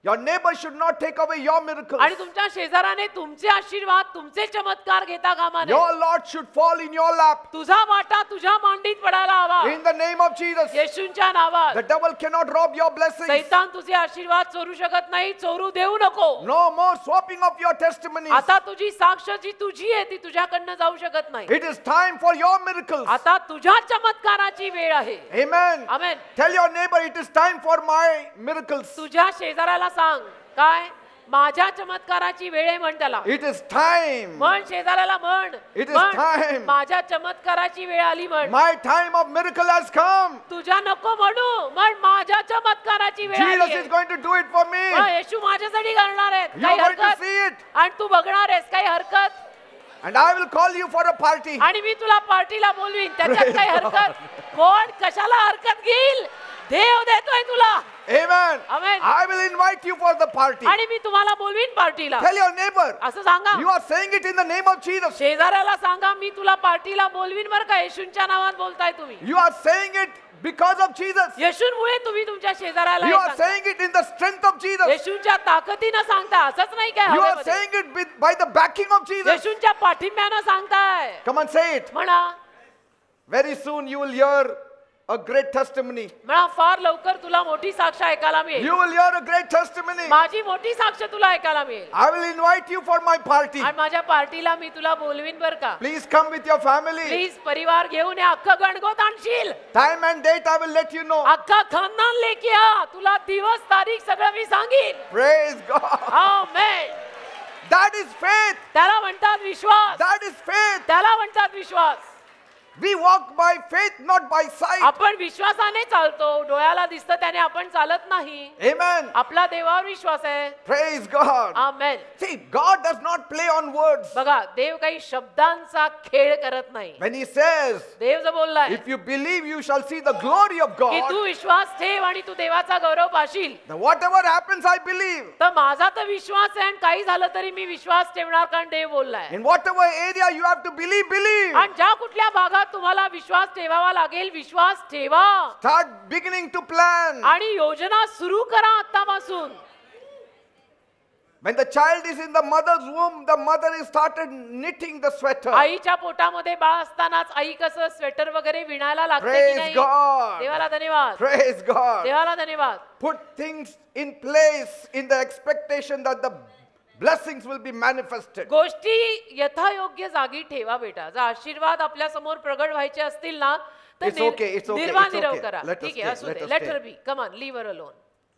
Your neighbor should not take away your miracles. आणि तुमच्या शेजाराने तुमचे आशीर्वाद तुमचे चमत्कार घेता कामा नये. Your Lord should fall in your lap. तुझा वाटा तुझ्या मांडीत पडायला हवा. In the name of Jesus. येशूंच्या नावात. The devil cannot rob your blessings. सैतान तुझे आशीर्वाद चोरू शकत नाही. चोरू देऊ नको. No more swapping of your testimonies. आता तुझी साक्ष जी तुझी आहे ती तुझ्याकडनं जाऊ शकत नाही. It is time for your miracles. आता तुझ्या चमत्काराची वेळ आहे. Amen. Amen. Tell your neighbor it is time for my miracles. तुझ्या शेजाऱ्याला सांग काय माझ्या चमत्काराची वेळ आहे म्हण त्याला. It is time. म्हण शेजाऱ्याला म्हण. It is time. माझ्या चमत्काराची वेळ आली म्हण. My time of miracle has come. तुझ्या नको म्हणू म्हण माझ्या चमत्काराची वेळ आली Jesus आहे. is going to do it for me. येशू माझ्यासाठी करणार आहेत. You काही are going to हरकत see it. आणि तू बघणार आहेस काही हरकत. And I will call you for a party. आणि मी तुला पार्टीला बोलवीन त्याच्यात काही हरकत. कोण कशाला हरकत घेईल. देव देतोय तुला. Amen. Amen. I will invite you for the party. आणि मी तुम्हाला बोलवीन पार्टीला. Tell your neighbor. असं सांगा. You are saying it in the name of Jesus. शेजाऱ्याला सांगा मी तुला पार्टीला बोलवीन बरं का. येशूंच्या नावात बोलताय तुम्ही. You are saying it because of Jesus. येशूंमुळे तुम्ही तुमच्या शेजाऱ्याला You हे are सांगता. saying it in the strength of Jesus. येशूंच्या ताकदीनं सांगता. असंच नाही काय You are हवेमध्ये. saying it by the backing of Jesus. येशूंच्या पाठिंब्यानं सांगताय. Come on, say it. म्हणा. Very soon you will hear a great testimony. म्हणा फार लवकर तुला मोठी साक्ष ऐकायला मिळेल. You will hear a great testimony. माझी मोठी साक्ष तुला ऐकायला मिळेल. I will invite you for my party. आणि माझ्या पार्टीला मी तुला बोलवीन बरं का. Please come with your family. Please परिवार घेऊन या. अख्खं गणगोत आणशील. Time and date I will let you know. अख्खा खानदान लेके या. तुला दिवस तारीख सगळं मी सांगीन. Praise God. Amen. That is faith. त्याला म्हणतात विश्वास. That is faith. त्याला म्हणतात विश्वास. We walk by faith, not by sight. आपण विश्वासाने चालतो. डोळ्याला दिसतं त्याने आपण चालत नाही. Amen. आपला देवावर विश्वास आहे. Praise God. Amen. See, God does not play on words. बघा देव काही शब्दांचा खेळ करत नाही. When He says, देव जो बोललाय if you believe, you shall see the glory of की God. तू विश्वास ठेव आणि तू देवाचा गौरव Patil. Now, whatever happens, I believe. तर माझा तर विश्वास आहे आणि काही झालं तरी मी विश्वास ठेवणार कारण देव बोललाय. In whatever area you have to believe, believe. आणि ज्या कुठल्या भागात तुम्हाला विश्वास ठेवावा लागेल विश्वास ठेवा. Start beginning to plan. आणि योजना सुरू करा आतापासून. When the child is in the mother's womb, the mother is started knitting the sweater. आईच्या पोटामध्ये बाळ असतानाच आई कसं स्वेटर वगैरे विणायला लागते की Praise नाही. God. देवाला धन्यवाद. Praise God. देवाला धन्यवाद. Put things in place in the expectation that the blessings will be manifested. गोष्टी यथायोग्य जागी ठेवा बेटा. जर आशीर्वाद आपल्या समोर प्रगट व्हायचे असतील ना तर It's okay, it's okay, निर्वाह it's निरव okay. करा. Let us ठीक आहे stay, असू let दे. us let stay. Her be. Come on leave her alone.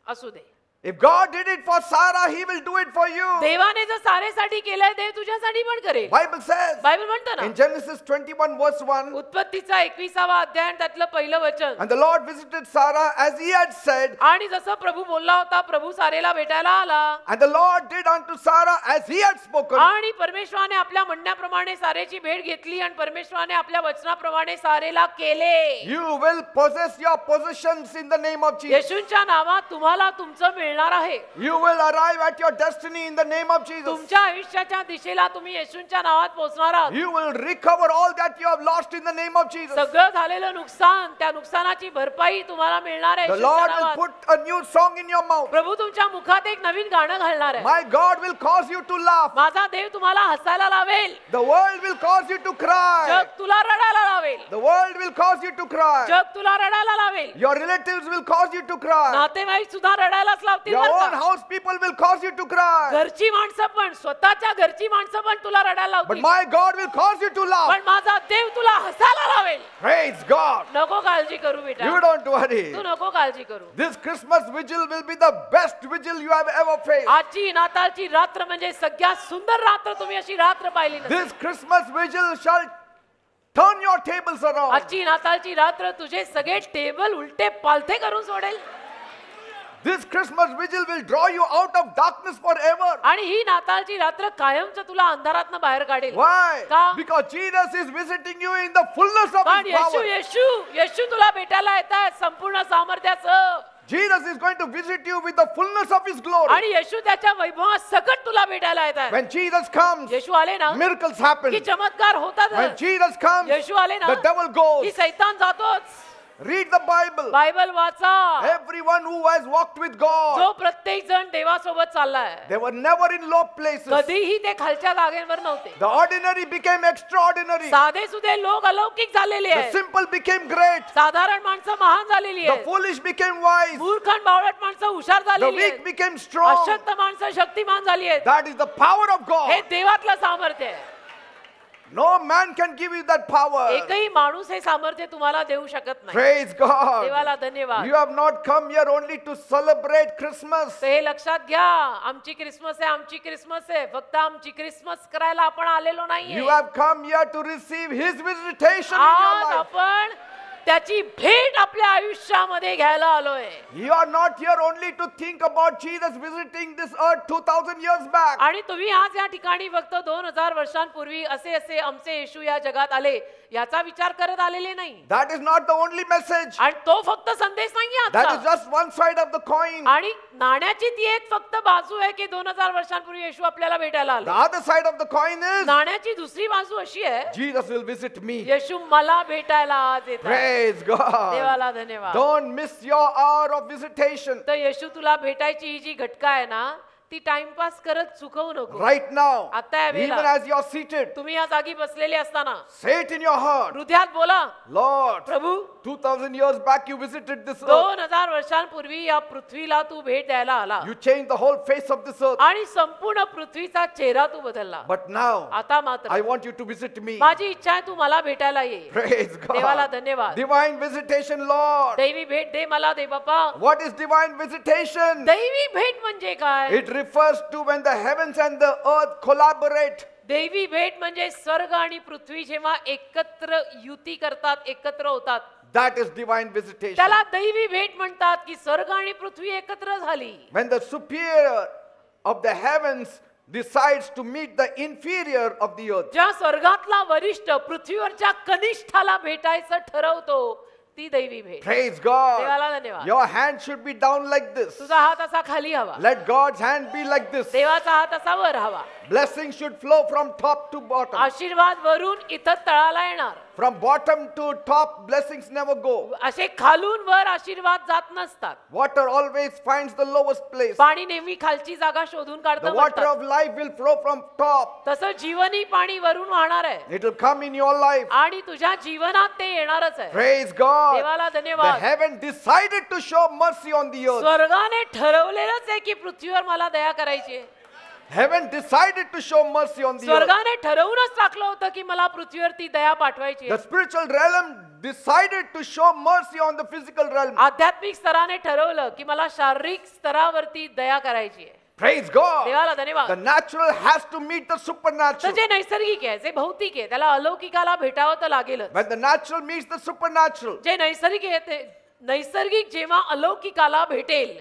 असू दे. If God did it for Sarah, He will do it for you. देवाने जर सारेसाठी केलंय देव तुझ्यासाठी पण करेल. Bible says बायबल म्हणतो ना in Genesis 21 verse 1, उत्पत्तीचा 21वा अध्याय आणि त्यातलं पहिलं वचन. and the Lord visited Sarah as He had said, आणि जसं प्रभू बोलला होता प्रभू सारेला भेटायला आला. and the Lord did unto Sarah as He had spoken. आणि परमेश्वराने आपल्या म्हणण्याप्रमाणे सारेची भेट घेतली आणि परमेश्वराने आपल्या वचनाप्रमाणे सारेला केले. You will possess your possessions in the name of Jesus. येशूंच्या नावात तुम्हाला तुमचं मिळणार आहे. You will arrive at your destiny in the name of Jesus. तुमच्या आयुष्याच्या दिशेला तुम्ही येशूंच्या नावात पोहोचणार आहात. You will recover all that you have lost in the name of Jesus. सगळं झालेलं नुकसान त्या नुकसानाची भरपाई तुम्हाला मिळणार आहे The येशूंच्या Lord will नावात. put a new song in your mouth. प्रभू तुमच्या मुखात एक नवीन गाणं घालणार आहे. My God will cause you to laugh. माझा देव तुम्हाला हसायला लावेल. The world will cause you to cry. जग तुला रडायला लावेल. The world will cause you to cry. जग तुला रडायला लावेल. Your relatives will cause you to cry. नातेवाईक सुद्धा रडायलाच लावतील. होतील Your बरं own का? house people will cause you to cry. घरची माणसं पण, स्वतःच्या घरची माणसं पण तुला रडायला But लावतील, my God will cause you to laugh. पण माझा देव तुला हसायला लावेल. Praise God. नको काळजी करू बेटा, You don't worry. तू नको काळजी करू. This Christmas vigil will be the best vigil you have ever faced. आजची नाताळची रात्र म्हणजे सगळ्यात सुंदर रात्र तुम्ही अशी रात्र पाहिली नसेल. This Christmas vigil shall turn your tables around. आजची नाताळची रात्र तुझे सगळे टेबल उलटे पालथे करून सोडेल. This Christmas vigil will draw you out of darkness forever. आणि ही नाताळची रात्र कायमचं तुला अंधारातनं बाहेर काढेल. Why? का? Because Jesus is visiting you in the fullness of कारण His येशू power. येशू येशू तुला भेटायला येतात संपूर्ण सामर्थ्याचं. Jesus is going to visit you with the fullness of His glory. आणि येशू त्याच्या वैभवात सकट तुला भेटायला येतात. When Jesus comes, येशू आले ना miracles happen. की चमत्कार होतात. When Jesus comes, येशू आले ना the devil goes. की सैतान जातोच. Read the Bible. बायबल वाचा. Everyone who has walked with God, जो प्रत्येक जण देवासोबत चाललाय they were never in low places. कधीही ते खालच्या जागेवर नव्हते. The ordinary became extraordinary. साधे सुधे लोक अलौकिक झालेले The आहेत. simple became great. साधारण माणसं महान झालेली The आहेत. foolish became wise. मूर्ख आणि बावळट माणसं हुशार The झालेली weak आहेत. became strong. अशक्त माणसं शक्तिमान झाली आहेत. That is the power of हे God. देवातलं सामर्थ्य आहे. No man can give you that power. एकही माणूस हे सामर्थ्य तुम्हाला देऊ शकत नाही. Praise God. देवाला धन्यवाद. You have not come here only to celebrate Christmas. तर हे लक्षात घ्या, आमची क्रिसमस आहे, आमची क्रिसमस आहे. फक्त आमची क्रिसमस करायला आपण आलेलो नाहीये. You have come here to receive His visitation in your आज life. आपण त्याची भेट आपल्या आयुष्यामध्ये घ्यायला आलोय. You are not here only to think about Jesus visiting this earth 2000 years back. आणि तुम्ही आज या ठिकाणी फक्त 2000 वर्षांपूर्वी असे असे आमचे येशू या जगात आले याचा विचार करत आलेले नाही. That is not the only message. आणि तो फक्त संदेश नाहीये That is आजचा. just one side of the coin. आणि नाण्याची ती एक फक्त बाजू आहे की 2000 वर्षांपूर्वी येशू आपल्याला भेटायला The आले. other side of the coin is नाण्याची दुसरी बाजू अशी आहे, Jesus will visit me. येशू मला भेटायला आज येतात. Praise God. देवाला धन्यवाद. Don't miss your hour of visitation. तर येशू तुला भेटायची ही जी घटका आहे ना, ती टाइमपास करत चुकवू नको. Right now, आता या वेळेला even as you are seated, तुम्ही या जागी बसलेले असताना say it in your heart. हृदयात बोला, Lord, Prabhu 2000 years back you visited this earth. 2000 वर्षांपूर्वी या पृथ्वीला तू भेट द्यायला आला You changed the whole face of this earth. आणि संपूर्ण पृथ्वीचा चेहरा तू बदलला. But now, आता मात्र I want you to visit me. माझी इच्छा आहे तू मला भेटायला ये. Praise देवाला God. धन्यवाद. Divine visitation, Lord. दैवी भेट दे मला दे बाप्पा. What is divine visitation? दैवी भेट म्हणजे काय? It refers to when the heavens and the earth collaborate. दैवी भेट म्हणजे स्वर्ग आणि पृथ्वी जेव्हा एकत्र युती करतात, एकत्र होतात, That is divine visitation. त्याला दैवी भेट म्हणतात की स्वर्ग आणि पृथ्वी एकत्र झाली. When the superior of the heavens decides to meet the inferior of the earth. ज्या स्वर्गातला वरिष्ठ पृथ्वीवरच्या कनिष्ठाला भेटायचं ठरवतो, ती दैवी भेट. Praise God. देवाला धन्यवाद. Your hand should be down like this. तुझा हात असा खाली हवा, Let God's hand be like this. देवाचा हात असा वर हवा. Blessings should flow from top to bottom. आशीर्वाद वरून इथं तळाला येणार. From bottom to top, blessings never go. असे खालून वर आशीर्वाद जात नसतात. Water always finds the lowest place. पाणी नेहमी खालची जागा शोधून The काढतं water म्हणतात. of life will flow from top. तसं जीवनी पाणी वरून वाहणार आहे It will come in your life. आणि तुझ्या जीवनात ते येणारच आहे. Praise God. देवाला The धन्यवाद. heaven decided to show mercy on the earth. स्वर्गाने ठरवलेलंच आहे की पृथ्वीवर मला दया करायची आहे. Heaven decided to show mercy on the earth. स्वर्गाने ठरवूनच टाकलं होतं की मला पृथ्वीवरती दया पाठवायची The आहे. spiritual realm decided to show mercy on the physical realm. आध्यात्मिक स्तराने ठरवलं की मला शारीरिक स्तरावरती दया करायची आहे. Praise God. देवाला The धन्यवाद. natural has to meet the तर supernatural. जे नैसर्गिक आहे, जे भौतिक आहे, त्याला अलौकिकाला भेटावं तर लागेलच. When the natural meets the supernatural, जे नैसर्गिक आहे ते नैसर्गिक जेव्हा अलौकिकाला भेटेल,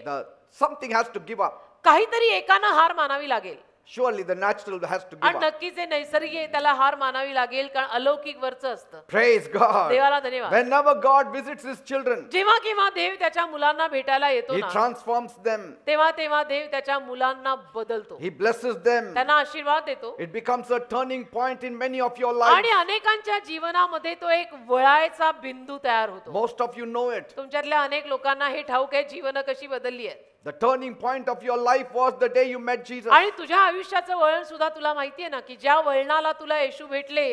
something has to give up. काहीतरी एकानं हार मानावी लागेल. Surely the natural has to give आणि up. नक्कीच जे नैसर्गिक आहे त्याला हार मानावी लागेल, कारण अलौकिक वरचं असतं. Praise God. देवाला धन्यवाद. Whenever God visits His children, जेव्हा केव्हा देव त्याच्या मुलांना भेटायला येतो He ना, transforms them. तेव्हा तेव्हा देव त्याच्या मुलांना बदलतो, He blesses them. त्यांना आशीर्वाद देतो. It becomes a turning point in many of your आणि lives. अनेकांच्या जीवनामध्ये तो एक वळायचा बिंदू तयार होतो. Most of you know it. तुमच्यातल्या अनेक लोकांना हे ठाऊक आहे जीवन कशी बदलली आहेत. The turning point of your life was the day you met Jesus. आणि तुझ्या आयुष्याचं वळण सुद्धा तुला माहितीये ना, की ज्या वळणाला तुला येशू भेटले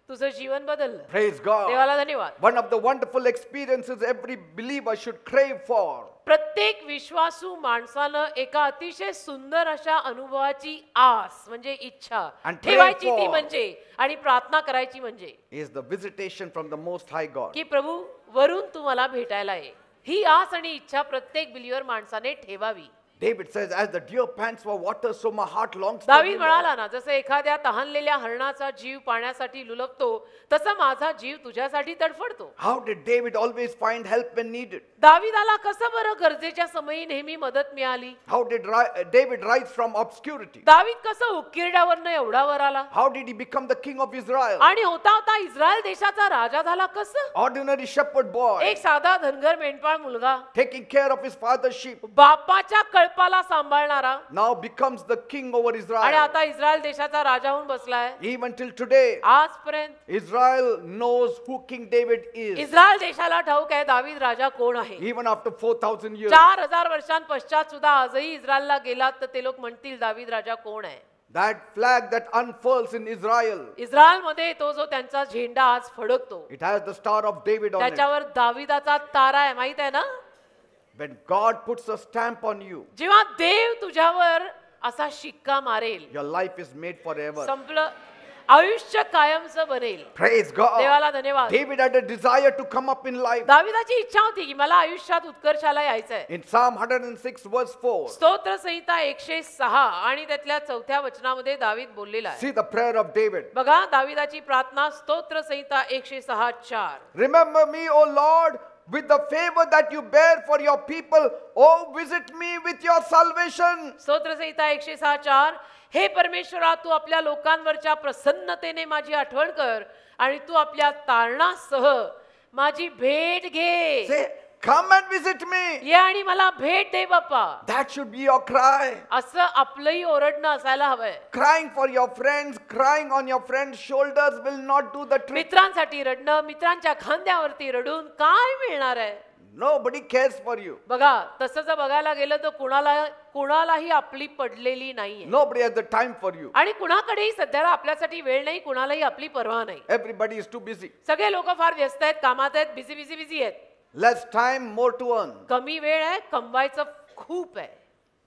तुझं जीवन बदललं. Praise God. देवाला धन्यवाद. One of the wonderful experiences every believer should crave for. प्रत्येक विश्वासू माणसानं एका अतिशय सुंदर अशा अनुभवाची आस म्हणजे इच्छा And pray ठेवायची ती for. म्हणजे आणि प्रार्थना करायची म्हणजे Is the visitation from the Most High God. की प्रभू वरून तू मला भेटायला ये. ही आस आणि इच्छा प्रत्येक बिलीवर माणसाने ठेवावी. David says, as the deer pants for water, so my heart longs for दावीद you, म्हणाला Lord. ना, जसं एखाद्या तहानलेल्या हरणाचा जीव पाण्यासाठी लुलकतो तसा माझा जीव तुझ्यासाठी तडफडतो. How did David always find help when needed? दावीदाला कसं बरं गरजेच्या समयी नेहमी मदत मिळाली? How did David rise from obscurity? दावीद कसं उकिरड्यावरनं एवढा वर आला? How did he become the king of Israel? आणि होता होता इस्रायल देशाचा राजा झाला कसं? Ordinary shepherd boy, एक साधा धनगर मेंढपाळ मुलगा taking care of his father's sheep, बापाच्या कळपाला सांभाळणारा now becomes the king over आणि Israel. आता इस्रायल देशाचा राजा होऊन बसलाय. Even till today, आजपर्यंत Israel knows who King David is. Israel देशाला ठाऊक आहे दावीद राजा कोण आहे. Even after 4,000 years. 4000 वर्षांपश्चात सुद्धा आजही इस्रायलला गेलात तर ते लोक म्हणतील दावीद राजा कोण आहे. That flag that unfurls in Israel, Israel मध्ये तो जो त्यांचा झेंडा आज फडकतो it has the star of David on it. त्याच्यावर दावीदाचा तारा आहे. माहित आहे ना? When God puts a stamp on you, जेव्हा देव तुझ्यावर असा शिक्का मारेल your life is made forever. संपलं. आयुष्य कायमचं बनेल. Praise God. देवाला धन्यवाद. David had a desire to come up in life. दाविदाची इच्छा होती की मला आयुष्यात उत्कर्षाला यायचंय. In Psalm 106 verse 4, स्तोत्र संहिता 106 आणि त्यातल्या 4थ्या वचनामध्ये दावीद बोललेला आहे. see the prayer of David. बघा दाविदाची प्रार्थना स्तोत्र संहिता 106:4. Remember me, O Lord, with the favor that you bear for your people. Oh, visit me with your salvation. स्तोत्र संहिता 106:4. हे परमेश्वरा तू आपल्या लोकांवरच्या प्रसन्नतेने माझी आठवण कर आणि तू आपल्या तारणासह माझी भेट घे. Say, come and visit me. ये आणि मला भेट दे बाप्पा. That should be your cry. असं आपलंही ओरडणं असायला हवंय. Crying for your friends, crying on your friends' shoulders will not do the trick. मित्रांसाठी रडणं, मित्रांच्या खांद्यावरती रडून काय मिळणार आहे? Nobody cares for you. बघा तसं जर बघायला गेलं तर कुणालाही आपली पडलेली नाहीये. Nobody has the time for you. आणि कुणाकडेही सध्याला आपल्यासाठी वेळ नाही, कुणालाही आपली पर्वा नाही. Everybody is too busy. सगळे लोक फार व्यस्त आहेत, कामात आहेत, बिझी आहेत. Less time, more to earn. कमी वेळ आहे, कमवायचं खूप आहे.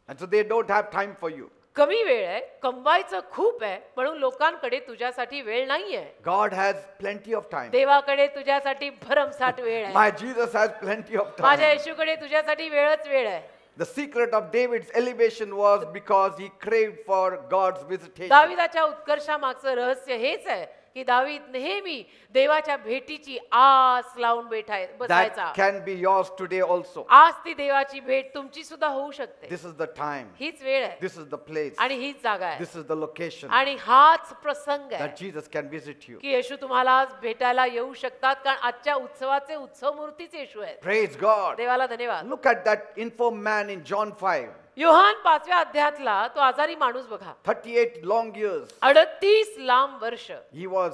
And so they don't have time for you. कमी वेळ आहे, कमवायचं खूप आहे, म्हणून लोकांकडे तुझ्यासाठी वेळ नाहीये. God has plenty of time. देवाकडे तुझ्यासाठी भरमसाठ वेळ आहे. My Jesus has plenty of माझ्या time. येशूकडे तुझ्यासाठी वेळच वेळ आहे. The secret of David's elevation was because he craved for God's visitation. दाविदाच्या उत्कर्षामागचं रहस्य हेच आहे की दावीद नेहमी देवाच्या भेटीची आस लावून बसायचा. That can be yours today also. आज ती देवाची भेट तुमची सुद्धा होऊ शकते. This is the time. हीच वेळ आहे This is the place. आणि हीच जागा आहे This is the location आणि हाच प्रसंग आहे that Jesus can visit you. की येशू तुम्हाला आज भेटायला येऊ शकतात, कारण आजच्या उत्सवाचे उत्सव मूर्तीच येशू आहेत. Praise God. देवाला धन्यवाद. Look at that infirm man in John 5. Yohan 5व्या अध्यायातला तो आजारी माणूस बघा. 38 long years 38 लांब वर्ष he was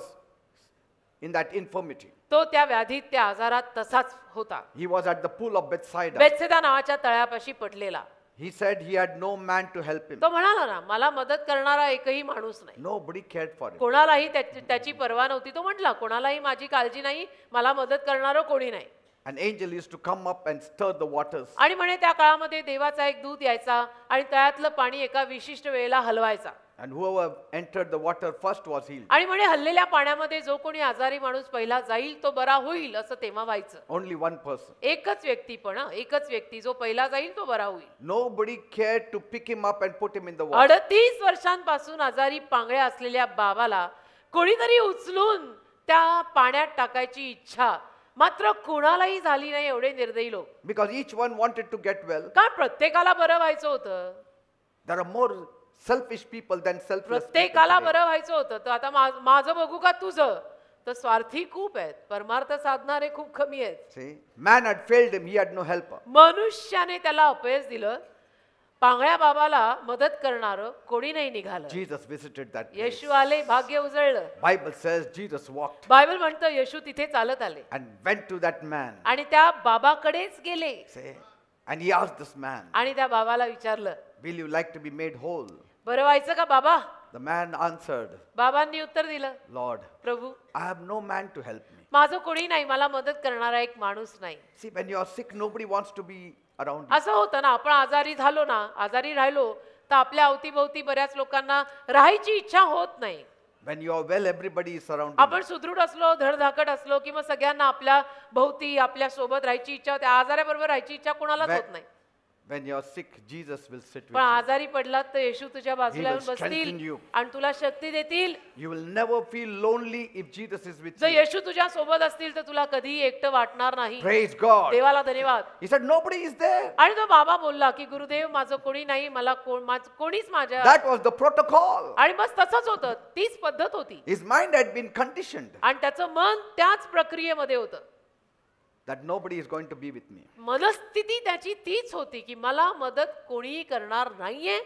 in that infirmity. तो त्या व्याधीत त्या आजारात तसाच होता. He was at the pool of Bethsaida. बेत्सेदा नावाच्या तळ्यापाशी पडलेला. He said he had no man to help him. तो म्हणाला ना मला मदत करणारा एकही माणूस नाही. Nobody cared for him. कोणालाही त्याची पर्वा नव्हती. तो म्हटला कोणालाही माझी काळजी नाही, मला मदत करणारं कोणी नाही. An angel used to come up and stir the waters. आणि म्हणे त्या काळामध्ये देवाचा एक दूत यायचा आणि तळ्यातलं पाणी एका विशिष्ट वेळेला हलवायचा. And whoever entered the water first was healed. आणि म्हणे हललेल्या पाण्यामध्ये जो कोणी आजारी माणूस पहिला जाईल तो बरा होईल असं तेव्हा व्हायचं. Only one person. एकच व्यक्ती जो पहिला जाईल तो बरा होईल. Nobody cared to pick him up and put him in the water. 38 वर्षांपासून आजारी पांगळ्या असलेल्या बाबाला कोणीतरी उचलून त्या पाण्यात टाकायची इच्छा मात्र कुणालाही झाली नाही. एवढे निर्दयी लोक. Because each one wanted to get well. कारण प्रत्येकाला बरं व्हायचं होतं. There are more selfish people than selfless people प्रत्येकाला today. बरं व्हायचं होतं. तर आता माझं बघू का तुझं, तर स्वार्थी खूप आहेत, परमार्थ साधणारे खूप कमी आहेत. See, man had failed him, he had no helper. मनुष्याने त्याला अपयश दिलं. पांगळ्या बाबाला मदत करणारं कोणी नाही निघालं. Jesus visited that place. येशू आले, भाग्य उजळलं. Bible says Jesus walked Bible म्हणतं येशू तिथे चालत आले and went to that man. आणि त्या बाबाकडेच गेले. See, and he asked this man, आणि त्या बाबाला विचारलं will you like to be made whole? बरं व्हायचं का बाबा? The man answered, बाबांनी उत्तर दिलं, Lord, Prabhu I have no man to help me. माझं कोणी नाही, मला मदत करणारा एक माणूस नाही. See, when you are sick, nobody wants to be around you. असं होतं ना, आपण आजारी झालो ना, आजारी राहिलो तर आपल्या अवतीभोवती बऱ्याच लोकांना राहायची इच्छा होत नाही. When you are well, everybody is surrounding you. आपण सुदृढ असलो, धडधाकट असलो की मग सगळ्यांना आपल्या भोवती आपल्या सोबत राहायची इच्छा होते. आजाराबरोबर राहायची इच्छा कोणालाच होत नाही. When you are sick, Jesus will sit with पण you. आजारी पडलात तर येशू तुझ्या बाजूला He येऊन will strengthen बसतील you. आणि तुला शक्ती देतील. You will never feel lonely if Jesus is with जर you. येशू तुझ्या सोबत असतील तर तुला कधीही एकटं वाटणार नाही. Praise God. देवाला धन्यवाद. He said, nobody is there. आणि तो बाबा बोलला की गुरुदेव माझं कोणी नाही, मला कोणीच माझ्या. That was the protocol. आणि बस तसंच होतं, तीच पद्धत होती. His mind had been conditioned आणि त्याचं मन त्याच प्रक्रियेमध्ये होतं. that nobody is going to be with me. मनस्थिती त्याची तीच होती की मला मदत कोणीही करणार नाहीये,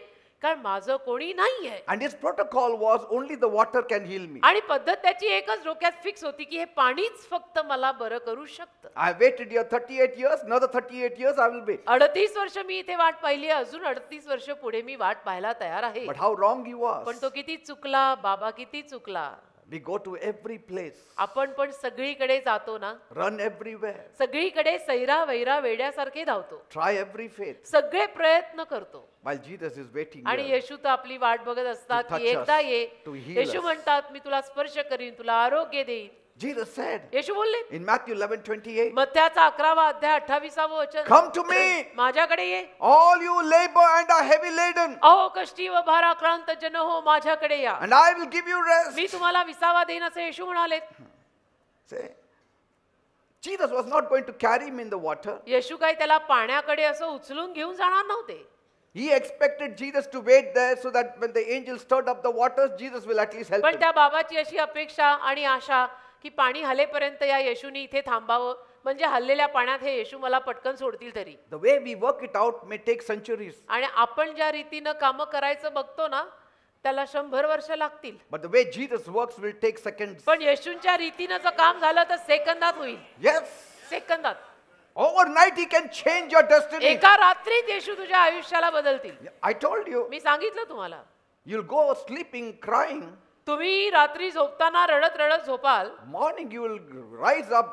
कारण माझं कोणी नाहीये. And his protocol was only the water can heal me. आणि पद्धत त्याची एकच डोक्यात फिक्स होती की हे पाणीच फक्त मला बरं करू शकतं. I waited here 38 years, another 38 years I will wait. 38 वर्ष मी इथे वाट पाहिली, अजून 38 वर्ष पुढे मी वाट पाहायला तयार आहे. But how wrong he was. पण तो किती चुकला, बाबा किती चुकला. We go to every place, आपण पण सगळीकडे जातो ना, run everywhere, सगळीकडे सैरा वैरा वेड्यासारखे धावतो, try every faith, सगळे प्रयत्न करतो. while Jesus is waiting आणि here. येशू तर आपली वाट बघत असतात To touch की एकदा us, ये. to heal Yeshu us. म्हणतात मी तुला स्पर्श करीन, तुला आरोग्य देईन. Jesus said येशू बोलले in Matthew 11:28, मत्थ्याचा 11वा अध्याय 28वा वचन, come to me, माझ्याकडे ये, all you labor and are heavy laden, अहो कष्टी व भाराक्रांत जन हो, माझ्याकडे या, and I will give you rest. मी तुम्हाला विसावा देईन असे येशू म्हणाले. Say, Jesus was not going to carry him in the water. येशू काय त्याला पाण्याकडे असं उचलून घेऊन जाणार नव्हते. He expected Jesus to wait there so that when the angel stirred up the waters, Jesus will at least help पण him. त्या बाबाची अशी अपेक्षा आणि आशा की पाणी हलेपर्यंत या येशूनी इथे थांबावं, म्हणजे हल्लेल्या पाण्यात हे येशू मला पटकन सोडतील तरी. The way we work it out may take centuries, आणि आपण ज्या रीतीनं कामं करायचं बघतो ना, त्याला 100 वर्ष लागतील. but the way Jesus works will take seconds. पण येशूंच्या रीतीनं जर काम झालं तर सेकंदात होईल. Yes, सेकंदात. overnight he can change your destiny. एका रात्रीत येशू तुझ्या आयुष्याला बदलतील. I told you, मी सांगितलं तुम्हाला, you'll go sleeping crying. तुम्ही रात्री झोपताना रडत रडत झोपाल, Morning you will rise up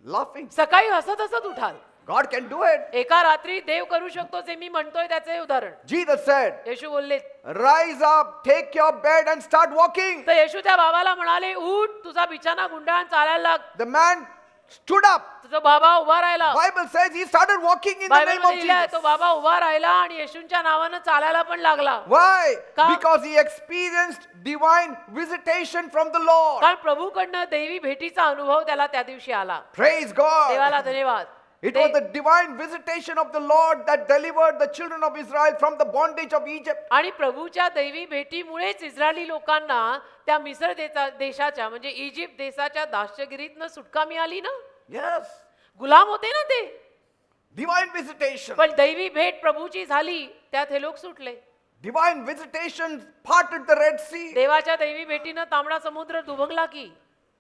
laughing. सकाळी हसत हसत उठाल. God can do it. एका रात्री देव करू शकतो, जे मी म्हणतोय त्याचे उदाहरण. Jesus said, येशू बोलले, rise up, take your bed and start walking. तर येशू त्या बाबाला म्हणाले, उठ, तुझा बिछाना गुंडाळून चालायला लाग. The man stood up. तुझा बाबा उभा राहिला. Bible says he started walking in the name of बायबलमध्ये लिहिलंय, तो Jesus. बाबा उभा राहिला आणि येशूंच्या नावानं चालायला पण लागला. Why? का? Because he experienced divine visitation from the Lord. कारण प्रभूकडनं देवी भेटीचा अनुभव त्याला त्या दिवशी आला. Praise God. देवाला धन्यवाद. It was the divine visitation of the Lord that delivered the children of Israel from the bondage of Egypt. आणि प्रभूच्या दैवी भेटीमुळेच इस्रायली लोकांना त्या मिस्र देशाच्या म्हणजे इजिप्त देशाच्या दास्यगिरीतनं सुटका मिळाली ना. Yes. गुलाम होते ना ते. Divine visitation. पण दैवी भेट प्रभूची झाली, त्यात हे लोक सुटले. Divine visitation parted the Red Sea. देवाच्या दैवी भेटीनं तांबडा समुद्र दुभंगला की.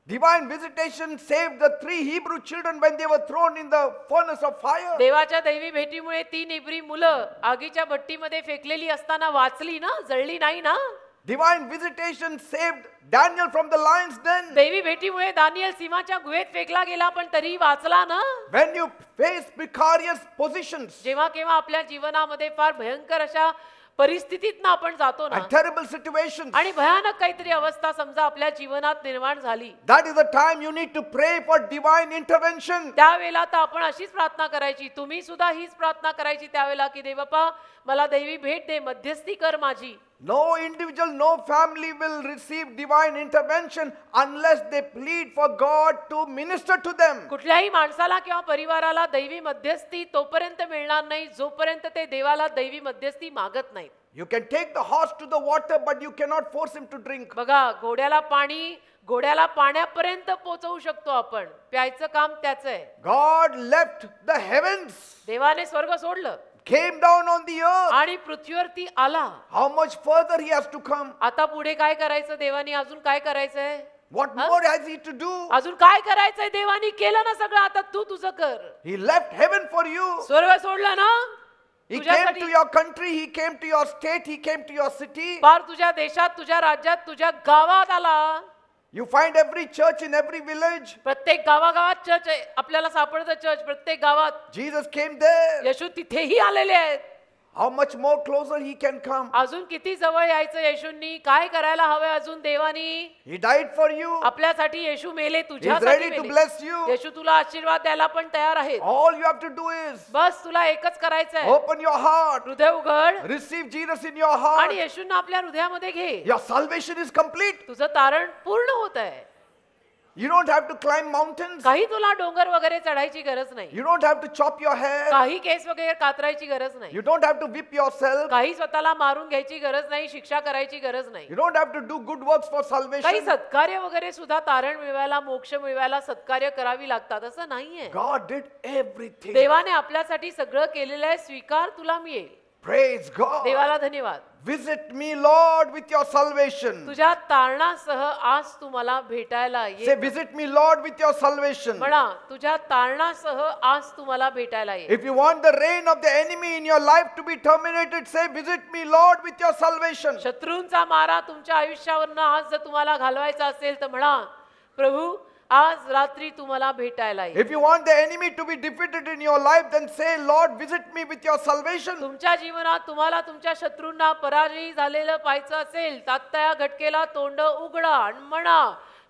Divine visitation saved the 3 Hebrew children when they were thrown in the furnace of fire. देवाच्या दैवी भेटीमुळे 3 इब्री मुलं आगीच्या भट्टीमध्ये फेकलेली असताना वाचली ना, जळली नाही ना. Divine visitation saved Daniel from the lion's den. दैवी भेटीमुळे दानियल सिंहाच्या गुहेत फेकला गेला पण तरी वाचला ना. When you face precarious positions जेव्हा केव्हा आपल्या जीवनामध्ये फार भयंकर अशा परिस्थितीत आपण जातो ना, and terrible situations, आणि भयानक काहीतरी अवस्था समजा आपल्या जीवनात निर्माण झाली, that is the time you need to pray for divine intervention. त्यावेळेला तर आपण अशीच प्रार्थना करायची. तुम्ही सुद्धा हीच प्रार्थना करायची त्यावेळेला की देव बाप्पा मला दैवी भेट दे, मध्यस्थी कर माझी. No individual, no family will receive divine intervention unless they plead for God to minister to them. कुठल्याही माणसाला किंवा परिवाराला दैवी मध्यस्थी तोपर्यंत मिळणार नाही जोपर्यंत ते देवाला दैवी मध्यस्थी मागत नाहीत. You can take the horse to the water, but you cannot force him to drink. बघा, घोड्याला पाण्यापर्यंत पोहोचवू शकतो आपण, प्यायचं काम त्याचं आहे. God left the heavens, देवाने स्वर्ग सोडलं came down on the earth. आणि पृथ्वीवरती आला. How much further he has to come? आता पुढे काय करायचं देवानी, अजून काय करायचंय, What more has he to do? अजून काय करायचंय, देवानी केलं ना सगळं, आता तू तुझं कर. He left heaven for you. स्वर्ग सोडला ना, He came to your country, he came to your state, he came to your city. पार तुझ्या देशात, तुझ्या राज्यात, तुझ्या गावात आला. You find every church in every village. प्रत्येक गावागावात चर्च आहे. आपल्याला सापडतं चर्च प्रत्येक गावात. Jesus came there. येशू तिथेही आलेले आहेत. How much more closer he can come? अजून किती जवळ यायचं येशूंनी? काय करायला हवंय अजून देवानी? He died for you. आपल्यासाठी येशू मेले, He is तुझ्यासाठी ready to मेले. bless you. येशू तुला आशीर्वाद द्यायला पण तयार आहेत. All you have to do is बस तुला एकच करायचं आहे. open your heart. हृदय उघड Receive Jesus in your heart. आणि येशूंना आपल्या हृदयामध्ये घे. Your salvation is complete. तुझं तारण पूर्ण होत आहे. You don't have to climb mountains. काही तुला डोंगर वगैरे चढायची गरज नाही. You don't have to chop your hair. काही केस वगैरे कातरायची गरज नाही. You don't have to whip yourself. काही स्वतःला मारून घ्यायची गरज नाही, शिक्षा करायची गरज नाही. You don't have to do good works for काही salvation. सत्कार्य वगैरे सुद्धा तारण मिळवायला, मोक्ष मिळवायला सत्कार्य करावी लागतात असं नाहीये. God did everything. देवाने आपल्यासाठी सगळं केलेलं आहे. स्वीकार तुला मिळेल. Praise God. देवाला धन्यवाद. Visit me, Lord, with your salvation. तुझ्या तारणासह आज तू मला भेटायला Say, ये. visit me, Lord, with your salvation. म्हणा तुझ्या तारणासह आज तू मला भेटायला ये. If you want the reign of the enemy in your life to be terminated, say, visit me, Lord, with your salvation. शत्रूंचा मारा तुमच्या आयुष्यावरनं आज जर तुम्हाला घालवायचा असेल तर म्हणा प्रभू आज रात्री तुम्हाला भेटायला ये. If you want the enemy to be defeated in your life, then say, Lord, visit me with your salvation. तुमच्या जीवनात तुम्हाला तुमच्या शत्रूंना पराजयी झालेलं पाहायचं असेल तात्या घटकेला तोंड उघडा आणि म्हणा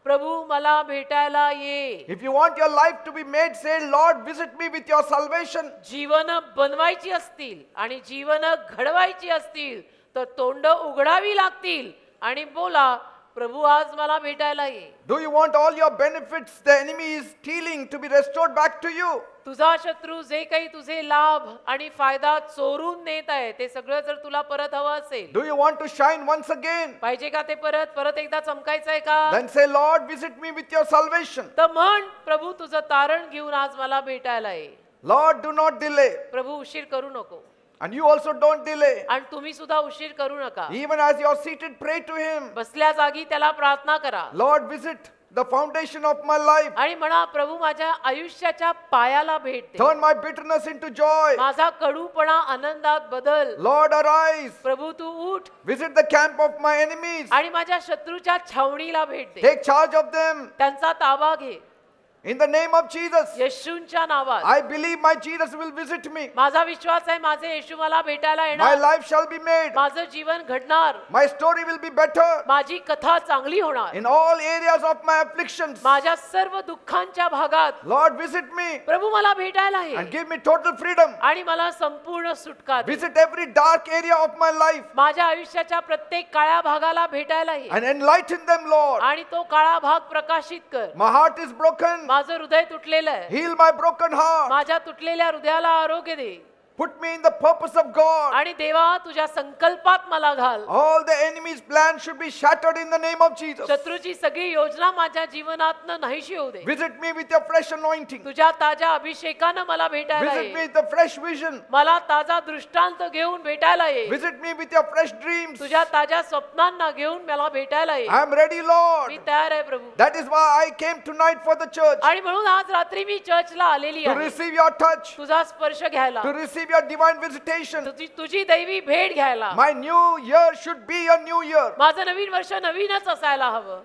प्रभू मला भेटायला ये. If you want your life to be made, say, Lord, visit me with your salvation. जीवन बनवायची असतील आणि जीवन घडवायची असतील तर तोंड उघडावी लागतील आणि बोला प्रभू आज मला भेटायला ये. Do you want all your benefits the enemy is stealing to be restored back to you? तुझा शत्रू जे काही तुझे लाभ आणि फायदा चोरून नेत आहे ते सगळं जर तुला परत हवं असेल, Do you want to shine once again? पाहिजे का ते परत एकदा चमकायचंय का? Then say, Lord, visit me with your salvation. तर म्हण प्रभू तुझं तारण घेऊन आज मला भेटायला ये. Lord, do not delay. प्रभू उशीर करू नको And you also don't delay. आणि तुम्ही सुद्धा उशीर करू नका. Even as you're seated, pray to him. बसल्या जागी त्याला प्रार्थना करा Lord, visit the foundation of my life. आणि म्हणा प्रभू माझ्या आयुष्याच्या पायाला भेट दे. Turn my bitterness into joy. माझा कडूपणा आनंदात बदल. Lord, arise. प्रभू तू उठ Visit the camp of my enemies. आणि माझ्या शत्रूच्या छावणीला भेट दे. Take charge of them. त्यांचा ताबा घे In the name of Jesus. येशूंच्या नावात. I believe my Jesus will visit me. माझा विश्वास आहे माझे येशू मला भेटायला My येणार. life shall be made. माझं जीवन घडणार. My story will be better. माझी कथा चांगली होणार. In all areas of my afflictions. माझ्या सर्व दुःखांच्या भागात Lord, visit me प्रभू मला भेटायला आहे and give me total freedom. आणि मला संपूर्ण सुटका दे. Visit every dark area of my life माझ्या आयुष्याच्या प्रत्येक काळ्या भागाला भेटायला ये and enlighten them, Lord. आणि तो काळा भाग प्रकाशित कर. My heart is broken. माझं हृदय तुटलेलं आहे. Heal my broken heart. माझ्या तुटलेल्या हृदयाला आरोग्य दे Put me in the purpose of God. आणि देवा तुझ्या संकल्पात मला घाल. All the enemy's plans should be shattered in the name of Jesus. शत्रूची सगळी योजना माझ्या जीवनातनं नाहीशी होऊ दे. Visit me with your fresh anointing. तुझ्या ताज्या अभिषेकानं मला भेटायला Visit me ये. with the fresh vision. मला ताजा दृष्टांत घेऊन भेटायला ये. Visit me with your fresh dreams. तुझ्या ताज्या स्वप्नांना घेऊन मला भेटायला ये. I am ready, Lord. मी तयार आहे प्रभू. That is why I came tonight for the church. आणि म्हणून आज रात्री मी चर्चला आलेली To आहे receive your touch. तुझा स्पर्श घ्यायला, To receive your divine visitation. तुझी दैवी भेट घ्यायला. My new year should be a new year. माझं नवीन वर्ष नवीनच असायला हवं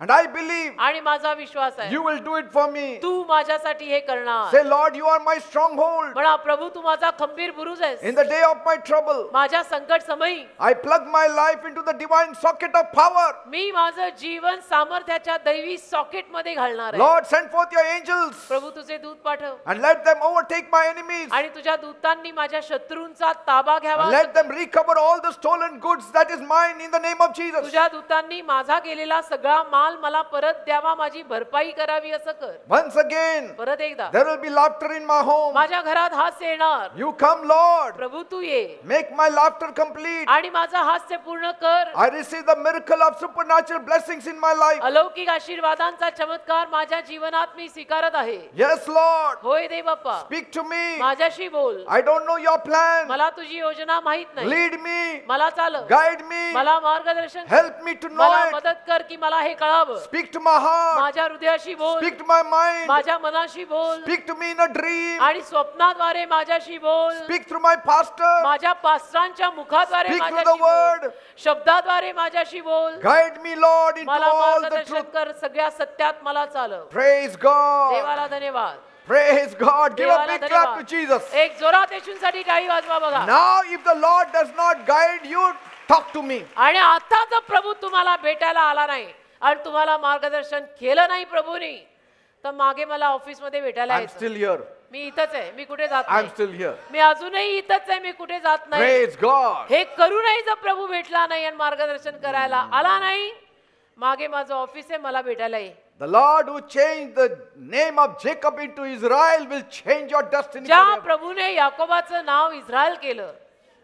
And I believe आणि माझा विश्वास आहे you will do it for me. तू माझ्यासाठी हे करणार. Say, Lord, you are my stronghold. म्हणा प्रभू तू माझा खंबीर बुरुज आहेस. In the day of my trouble, माझ्या संकट समयी I plug my life into the divine socket of power. मी माझं जीवन सामर्थ्याच्या दैवी सॉकेट मध्ये घालणार आहे. Lord, send forth your angels प्रभू तुझे दूत पाठव and let them overtake my enemies. आणि तुझ्या दूतांनी माझ्या शत्रूंचा ताबा घ्यावा. And let them recover all the stolen goods that is mine in the name of Jesus. तुझ्या दूतांनी माझा गेलेला सगळा माल मला परत द्यावा, माझी भरपाई करावी असं कर. Once again, परत एकदा there will be laughter in my home. माझ्या घरात हास्य येणार. You come, Lord. प्रभू तू ये Make my laughter complete. आणि माझं हास्य पूर्ण कर. I receive the miracle of supernatural blessings in my life. अलौकिक आशीर्वादांचा चमत्कार माझ्या जीवनात मी स्वीकारत आहे. Yes, Lord. होय दे बाप्पा, Speak to me. माझ्याशी बोल. I don't know your plan. मला तुझी योजना माहित नाही. Lead me. मला चालव. Guide me. मला मार्गदर्शन कर. Help me to know मला it. मदत कर की मला हे कळावं. बोलावं. Speak to my heart. माझ्या हृदयाशी बोल, Speak to my mind. माझ्या मनाशी बोल Speak to me in a dream. आणि स्वप्नाद्वारे माझ्याशी बोल. Speak through my pastor. माझ्या पास्टरांच्या मुखाद्वारे Speak through माझ्याशी the word. बोल. शब्दाद्वारे माझ्याशी बोल. Guide me, Lord, into मला all the मार्गदर्शन truth. कर, सगळ्या सत्यात मला चालव. Praise God. देवाला धन्यवाद. Praise God. Give a देवाला big clap to धन्यवाद. Jesus. एक जोरात येशूसाठी टाळी वाजवा बघा. Now, if the Lord does not guide you, talk to me. आणि आता जर प्रभू तुम्हाला भेटायला आला नाही आणि तुम्हाला मार्गदर्शन केलं नाही प्रभूने, तर मागे मला ऑफिस मध्ये भेटायला I'm यायचं. still here. मी इथंच आहे, मी कुठे जात I'm नाही. still here. मी अजूनही इथंच आहे, मी कुठे जात नाही. Praise God. हे करूनही जर प्रभू भेटला नाही आणि मार्गदर्शन करायला आला नाही, मागे माझं ऑफिस आहे, मला भेटायला ये. The Lord who changed the name of Jacob into Israel will change your destiny ज्या forever. प्रभूने याकोबाचं नाव इस्रायल केलं,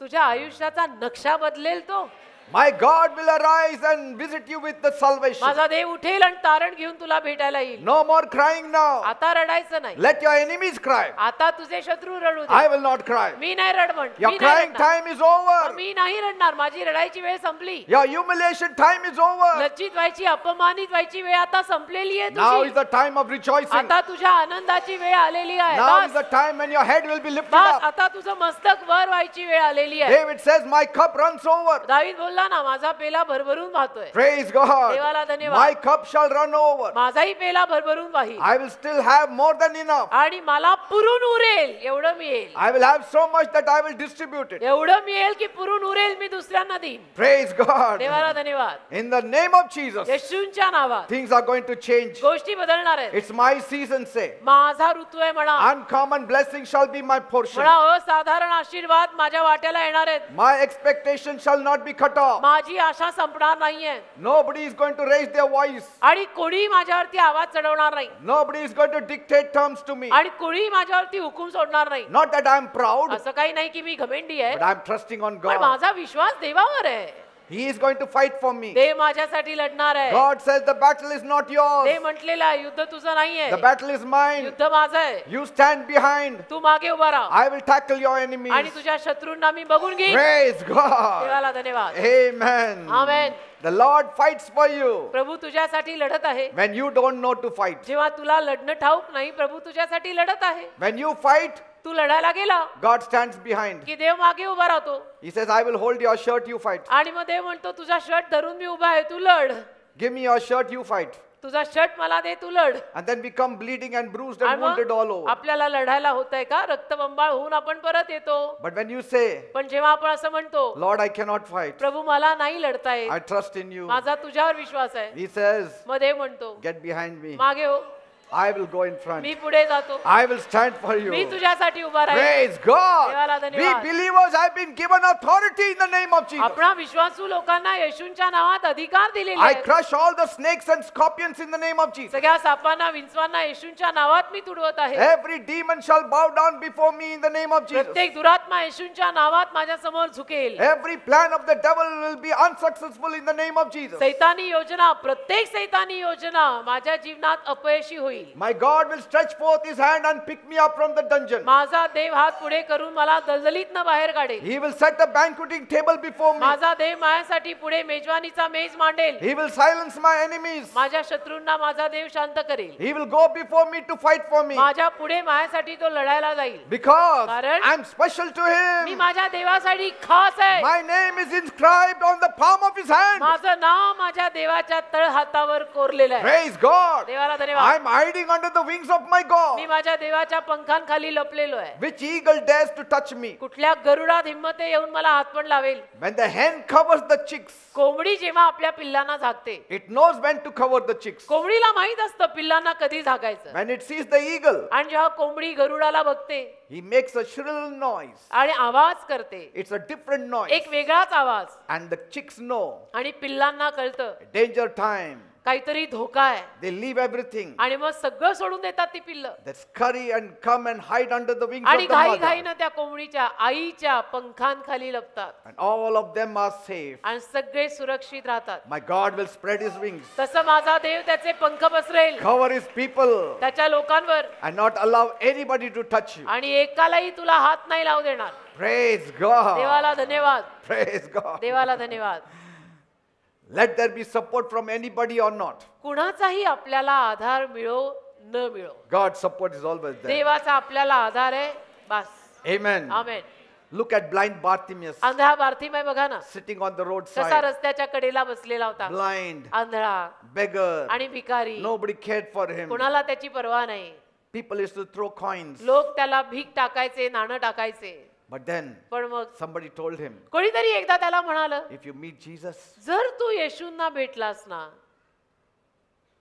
तुझ्या आयुष्याचा नक्षा बदलेल तो. My God will arise and visit you with the salvation. माझा देव उठेल आणि तारण घेऊन तुला भेटायला येईल. No more crying now. आता रडायचं नाही. Let your enemies cry. आता तुझे शत्रू रडू I they. will not cry. मी नाही रडवण. Your मी नाही crying रडणार. time is over. मी नाही रडणार. माझी रडायची वेळ संपली. Your humiliation time is over. लज्जित व्हायची, अपमानित व्हायची वेळ आता संपलेली आहे Now is तुझी. the time of rejoicing. आता तुझ्या आनंदाची वेळ आलेली आहे. Now is bus, the time when your head will be lifted bus, up. आता तुझं मस्तक वर व्हायची वेळ आलेली आहे. David says, my cup runs over. दावीद बोलला ना, माझा पेला भरभरून वाहतोय. Praise God. देवाला धन्यवाद. My cup shall run over. माझाही पेला भरभरून वाही I will still have more than enough. आणि मला पुरून उरेल एवढं मिळेल. I will have so much that I will distribute it. एवढं मिळेल की पुरून उरेल, मी दुसऱ्यांना देईन. Praise God. देवाला धन्यवाद. In the name of Jesus, येशूंच्या नावात things are going to change. गोष्टी बदलणार आहेत. It's my season, say. माझा ऋतू आहे म्हणा. Uncommon blessing shall be my portion. म्हणा, असाधारण आशीर्वाद माझ्या वाट्याला येणार आहेत. My expectation shall not be cut off. माझी आशा संपणार नाहीये Nobody is going to raise their voice. आणि कोणी माझ्यावरती आवाज चढवणार नाही Nobody is going to dictate terms to me. आणि कोणी माझ्यावरती हुकूम सोडणार नाही. Not that I am proud, असं काही नाही की मी घमेंडी आहे, but I am trusting on पण God. माझा विश्वास देवावर आहे. He is going to fight for me. देव माझ्यासाठी लढणार आहे. God says the battle is not yours. देव म्हटलेलं आहे, युद्ध तुझं नाहीये, The battle is mine. युद्ध माझं आहे. You stand behind. तू मागे उभा राहा I will tackle your आणि enemies. तुझ्या शत्रूंना मी बघून घेईन. Praise God. देवाला धन्यवाद. Amen. Amen. The Lord fights for you प्रभू तुझ्यासाठी लढत आहे. when you don't know to fight. जेव्हा तुला लढणं ठाऊक नाही, प्रभू तुझ्यासाठी लढत आहे. When you fight, तू लढायला गेला God stands behind. की देव मागे उभा राहतो He says, I will hold your shirt, you fight. आणि मग देव म्हणतो, तुझा शर्ट धरून मी उभा आहे, तू लढ. Give me your shirt, you fight. तुझा शर्ट मला दे, तू लढ. And then we come bleeding and bruised आणि and wounded all मग over. आपल्याला लढायला होतंय का, रक्तबंबाळ होऊन आपण परत येतो. But when you say, पण जेव्हा आपण असं म्हणतो, Lord, I cannot fight. प्रभू मला नाही लढता येत, I trust in you. माझा तुझ्यावर विश्वास आहे, He says, मग देव म्हणतो, get behind me. मागे हो, I will go in front. मी पुढे जातो, I will stand for me you. तुझ्यासाठी उभा राहील. Praise God. देवाला We धन्यवाद. believers have been given authority in the name of Jesus. आपणा विश्वासू लोकांना येशूंच्या नावात अधिकार दिलेले I आहेत. crush all the snakes and scorpions in the name of Jesus. सगळ्या सापांना विंचवांना येशूंच्या नावात मी तुडवत आहे. Every demon shall bow down before me in the name of Jesus. प्रत्येक दुरात्मा येशूंच्या नावात माझ्या समोर झुकेल. Every plan of the devil will be unsuccessful in the name of Jesus. सैतानी योजना, प्रत्येक सैतानी योजना माझ्या जीवनात अपयशी होईल. My God will stretch forth his hand and pick me up from the dungeon. माझा देव हात पुढे करून मला दलदलीतनं बाहेर काढेल. He will set a banqueting table before me. माझा देव माझ्यासाठी पुढे मेजवानीचा मेज मांडेल. He will silence my enemies. माझ्या शत्रूंना माझा देव शांत करेल. He will go before me to fight for me. माझ्या पुढे माझ्यासाठी तो लढायला जाईल. Because कारण I am special to me him. माझ्या देवासाठी खास आहे. My name is inscribed on the palm of his hand. माझं नाव माझ्या देवाच्या तळहातावर कोरलेलं आहे. Praise God. देवाला I धन्यवाद. am hiding under the wings of my me God. माझ्या देवाच्या पंखांखाली लपलेलो आहे. Which eagle dares to touch me? कुठल्या गरुडात हिम्मते येऊन मला हात पण लावेल. When the hen covers the chicks, कोंबडी जेव्हा आपल्या पिल्लांना झाकते, it knows when to cover the chicks. कोंबडीला माहित असतं पिल्लांना कधी झाकायचं. When it sees the eagle, आणि जेव्हा कोंबडी गरुडाला बघते he makes a shrill noise. आणि आवाज करते, It's a different noise. एक वेगळाच आवाज, And the chicks know आणि पिल्लांना कळतं danger time. काहीतरी धोका आहे. They leave everything. आणि मग सगळं सोडून देतात ती पिल्लं They scurry and come and hide under the wings आणि of the घाई mother. घाईनं त्या कोंबडीच्या आईच्या पंखांखाली लपतात And all of them are safe. आणि सगळे सुरक्षित राहतात. My God will spread his wings, तसं माझा देव त्याचे पंख पसरेल cover his people, त्याच्या लोकांवर and not allow anybody to touch you. आणि एकालाही तुला हात नाही लावू देणार. Praise God. देवाला धन्यवाद. Praise God. देवाला धन्यवाद. let there be support from anybody or not. कुणाचाही आपल्याला आधार मिळो न मिळो, God's support is always there. देवाचा आपल्याला आधार आहे बस. Amen. Amen. Look at blind Bartimaeus आंधळा बार्तिमेय बघा ना, sitting on the कसा roadside. रस्त्याच्या कडेला बसलेला होता, Blind, आंधळा beggar. आणि भिकारी. Nobody cared for him. कुणाला त्याची पर्वा नाही. People used to throw coins. लोक त्याला भीक टाकायचे, नाणं टाकायचे. But then पण मग somebody told him, कोणीतरी एकदा त्याला म्हणालं, if you meet Jesus, जर तू येशूंना भेटलास ना,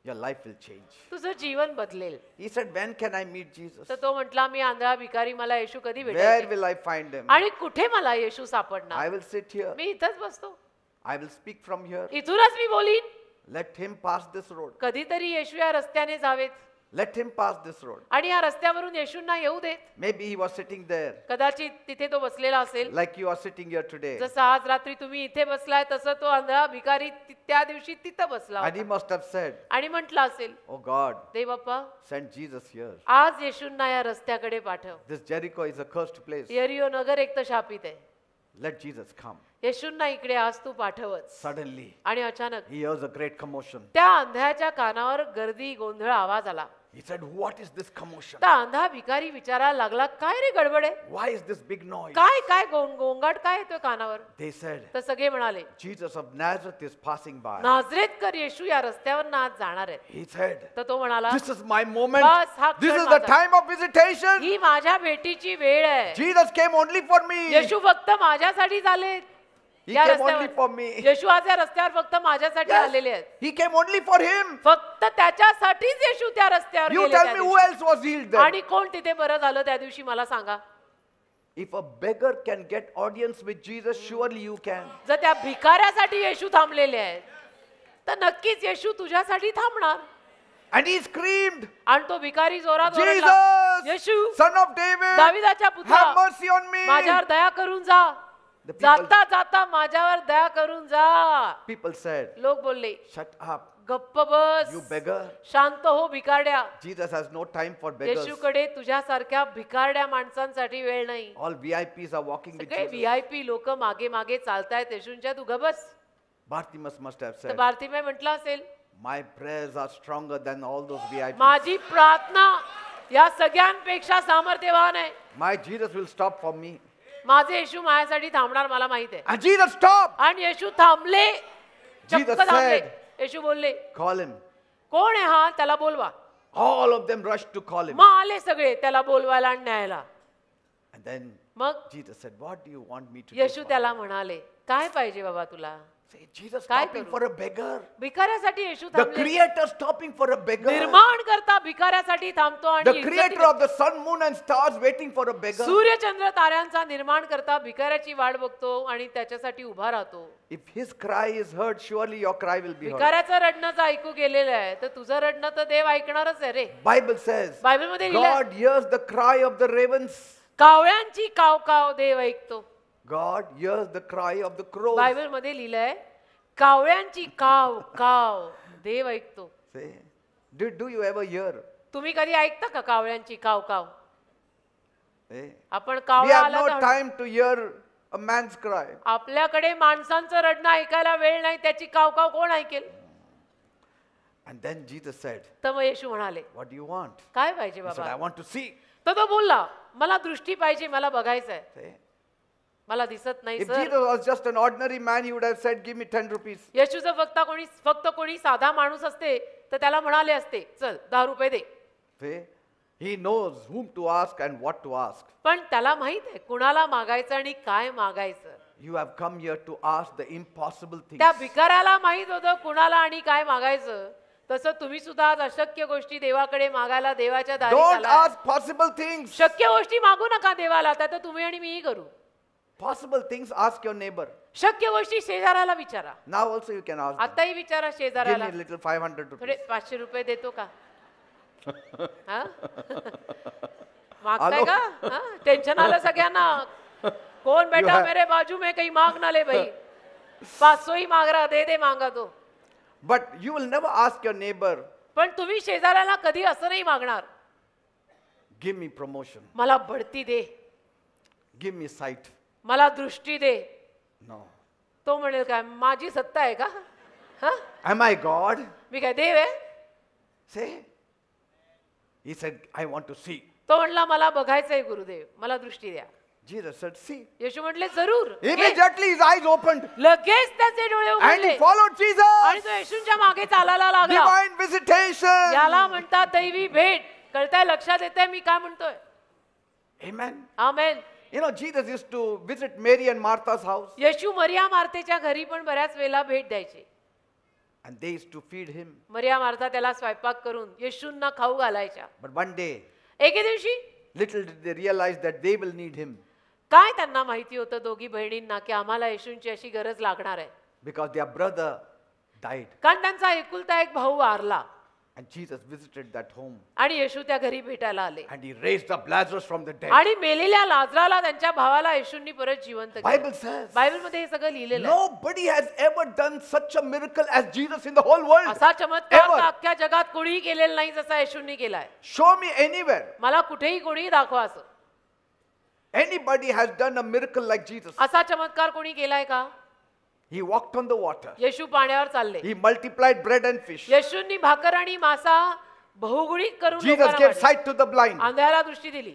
your life will change. तुझं जीवन बदलेल. He said, when can I meet Jesus? तर तो म्हटला, मी आंधळा भिकारी, मला येशू कधी Where भेटेल will I find him? आणि कुठे मला येशू I सापडणार? will sit here. मी इथंच बसतो, I will speak from here. इथूनच मी बोलीन. Let him pass this road. कधीतरी येशू या रस्त्याने जावेत Let him pass this road. आणि या रस्त्यावरून येशूंना येऊ देत. Maybe he was sitting there कदाचित तिथे तो बसलेला असेल, like you are sitting here today. जसं आज रात्री तुम्ही इथे बसलाय तसं तो आंधळा भिकारी त्या दिवशी तिथं बसला And he होता. must have said, आणि म्हटलं असेल, oh God, Dev Bappa, send Jesus here. आज येशूंना या रस्त्याकडे पाठव. This Jericho is a cursed place. यरियो नगर एक तर शापित आहे. Let Jesus come. येशूंना इकडे आज तू पाठवच. Suddenly, आणि अचानक he hears a great commotion. त्या आंधळ्याच्या कानावर गर्दी गोंधळ आवाज आला. He said, what is this commotion? तर आंधळा भिकारी विचारायला लागला, काय रे गडबड आहे, Why is this big noise? काय काय गोंगाट काय येतोय कानावर? They said, तर सगळे म्हणाले, Jesus of Nazareth is passing by. नाझरेतकर येशू या रस्त्यावर आज जाणार आहेत. He said, तर तो म्हणाला, this is my moment. बस हा This क्षण is the माझा. time of visitation. ही माझ्या भेटीची वेळ आहे. Jesus came only for me. येशू फक्त माझ्यासाठी झाले. He या came only for रस्त्यावर me. येशू आज या रस्त्यावर फक्त माझ्यासाठी Yes, आलेले आहेत. he came only for him. फक्त त्याच्यासाठीच येशू त्या रस्त्यावर You गेले tell त्या me who दिवशी. else was healed there. आणि कोण तिथे बरं झालं त्या दिवशी मला सांगा. If a beggar can get audience with Jesus, surely you can. जर त्या भिकाऱ्यासाठी येशू थांबलेले आहेत तर नक्कीच येशू तुझ्यासाठी थांबणार. And he screamed, आणि तो भिकारी जोरात ओरडला, Jesus, Yeshu son of David, दाविदाच्या have पुत्रा, mercy on me. माझ्यावर दया करून जा. The people- जाता जाता माझ्यावर दया करून जा. People said, लोक बोलले, shut up, गप्प बस, you beggar. शांत हो भिकारड्या. Jesus has no time for beggars. येशूकडे तुझ्यासारख्या भिकारड्या माणसांसाठी वेळ नाही. All VIPs are walking with सगळे Jesus. VIP लोक मागे मागे चालतायत येशूंच्या, तू ग बस. Bartimaeus must have तर said, बार्तिमेय म्हटलं असेल, my prayers are stronger than all those VIPs. माझी प्रार्थना या सगळ्यांपेक्षा सामर्थ्यवान आहे. My Jesus will stop for me. माझे येशू माझ्यासाठी थांबणार मला माहित आहे. And Jesus stopped. आणि येशू थांबले, चक्क Jesus थांबले. said, येशू बोलले, call him. कोण आहे हा, त्याला बोलवा. All of them rushed to call him. मग आले सगळे त्याला बोलवायला आणि न्यायला. And then मग Jesus said, what do you want me to do? Yeshu for त्याला you?" म्हणाले, काय पाहिजे बाबा तुला? Say, Jesus काय stopping करू? for a beggar. भिकाऱ्यासाठी Yeshu The थांबले. creator stopping for a beggar. निर्माण करता भिकाऱ्यासाठी थांबतो The आणि creator of the sun, moon and stars waiting for a beggar. Surya Chandra ताऱ्यांचा निर्माण करता भिकाऱ्याची वाट बघतो आणि त्याच्यासाठी उभा राहतो. If his cry is heard, surely your cry will be heard. भिकाऱ्याचं रडणं ऐकू गेलेलं आहे तर तुझं रडणं तर देव ऐकणारच आहे रे. Bible says, बायबलमध्ये लिहिलंय, God hears the cry of the ravens. कावळ्यांची काव काव देव ऐकतो. God hears the cry of the crows. बायबलमध्ये लिहिलंय, कावळ्यांची काव काव देव ऐकतो. Say, do you ever hear? तुम्ही कधी ऐकता का कावळ्यांची काव काव? Say, आपण we कावळा have आला no तर time to hear a man's cry. आपल्याकडे माणसांचं रडणं ऐकायला वेळ नाही, त्याची काव काव कोण ऐकेल? And then Jesus said, तर मग येशू म्हणाले, what do you want? काय पाहिजे He said, I बाबा? want to see. तर तो बोलला, मला दृष्टी पाहिजे, मला बघायचंय, Say, मला दिसत नाही if sir. Jesus was just an ordinary man, he would have said, give me 10 rupees. येशूचं फक्त कोणी साधा माणूस असते तर त्याला म्हणाले असते, चल 10 रुपये दे. Say, he knows whom to ask and what to ask. पण त्याला माहित आहे कुणाला मागायचं आणि काय मागायचं. You have come here to ask the impossible things. त्या भिकाऱ्याला माहित होतं कुणाला आणि काय मागायचं. तसं तुम्ही सुद्धा आज अशक्य गोष्टी देवाकडे मागायला देवाच्या दारी Don't आलाय. ask possible things. शक्य गोष्टी मागू नका देवाला, त्या तर तुम्ही आणि मीही करू. Possible things, ask your neighbor. शक्य गोष्टी शेजाऱ्याला विचारा. Now also you can ask them. आताही विचारा Give शेजाऱ्याला, me a little 500 थोडे rupees. 500 रुपये देतो का? हा? मागताय आलो. का? हा? टेन्शन आलं सगळ्यांना. कौन बैठा have- मेरे बाजू में, कहीं मांग ना ले भाई. 500 ही मांग रहा, दे दे मांगा तो. But you will never ask your neighbor, पण तुम्ही शेजाऱ्याला कधी असं नाही मागणार, give me promotion, मला बढती दे, give me sight. मला दृष्टी दे. No. तो म्हणेल काय, माझी सत्ता आहे का? हा? Am I God? मी काय देव आहे? Say. He said, I want to see. तो म्हणला मला बघायचंय गुरुदेव, मला दृष्टी द्या. Jesus said, see. येशू म्हटले जरूर. Immediately his eyes opened लगेच त्याचे डोळे and he उघडले followed आणि Jesus. तो येशूंच्या मागे चालायला लागला. Divine visitation. याला म्हणतात दैवी भेट. कळतंय, लक्षात येतंय मी काय म्हणतोय? Amen. Amen. You know, Jesus used to visit Mary and Martha's house येशू मरिया मार्तेच्या घरी पण बऱ्याच वेळेला भेट द्यायचे. and they used to feed him. Maria Martha त्याला स्वयंपाक करून येशूंना खाऊ घालायच्या. But one day, एके दिवशी little did they realize that they will need him काय त्यांना माहिती होतं दोघी बहिणींना की आम्हाला येशूंची अशी गरज लागणार आहे. because their brother died. कारण त्यांचा एकुलता एक भाऊ वारला And Jesus visited that home आणि येशू त्या घरी भेटायला आले and he raised up Lazarus from the dead. आणि मेलेल्या लाजराला त्यांच्या भावाला येशूंनी परत जिवंत केलं. Bible says बायबलमध्ये हे सगळं लिहिलेलं आहे. nobody has ever done such a miracle as Jesus in the whole world. असा चमत्कार Ever. तर अख्ख्या जगात कोणीही केलेला नाही जसा येशूंनी केलाय. Show me anywhere. मला कुठेही कोणी दाखवा असं. Anybody has done a miracle like Jesus. असा चमत्कार कोणी केलाय का? He walked on the water. येशू पाण्यावर चालले. He multiplied bread and fish. येशूंनी भाकर आणि मासा बहुगुणित करून Jesus लोकांना gave वाटले. sight to the blind. अंधाराला दृष्टी दिली.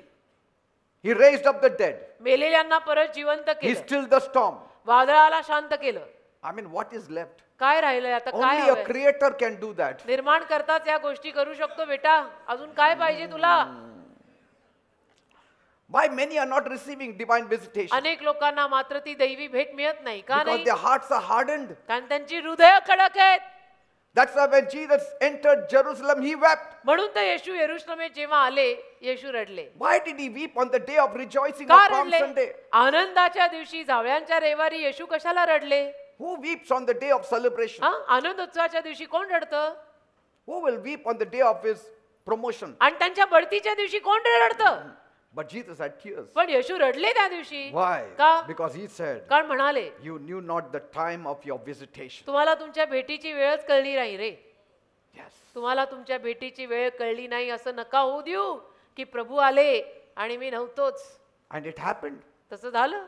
He raised up the dead. मेलेल्यांना परत जिवंत He केलं. stilled the storm. वादळाला शांत केलं. I mean, what is left? काय राहिलंय आता? काय Only a हवंय? creator can do that. निर्माण करताच या गोष्टी करू शकतो बेटा. अजून काय पाहिजे तुला? Why many are not receiving divine visitation? अनेक लोकांना मात्र ती दैवी भेट मिळत नाही का? Because नाही, their hearts are hardened. कारण त्यांची हृदय कडक आहेत. That's why when Jesus entered Jerusalem, he wept. म्हणून तर येशू यरूशलेमेत जेव्हा आले येशू रडले. Why did he weep on the day of rejoicing का of Palm रडले? Sunday? आनंदाच्या दिवशी जावळ्यांच्या रविवारी येशू कशाला रडले? Who weeps on the day of celebration? हा, आनंद उत्सवाच्या दिवशी कोण रडतं? Who will weep on the day of his promotion? आणि त्यांच्या बढतीच्या दिवशी कोण रडतं? But Jesus had tears. पण येशू रडले त्या दिवशी. Why? का? Because he said, कारण म्हणाले you knew not the time of your visitation. तुम्हाला तुमच्या भेटीची वेळच कळली नाही रे. Yes. तुम्हाला तुमच्या भेटीची वेळ कळली नाही असं नका होऊ देऊ की प्रभू आले आणि मी नव्हतोच. And it happened तसं झालं.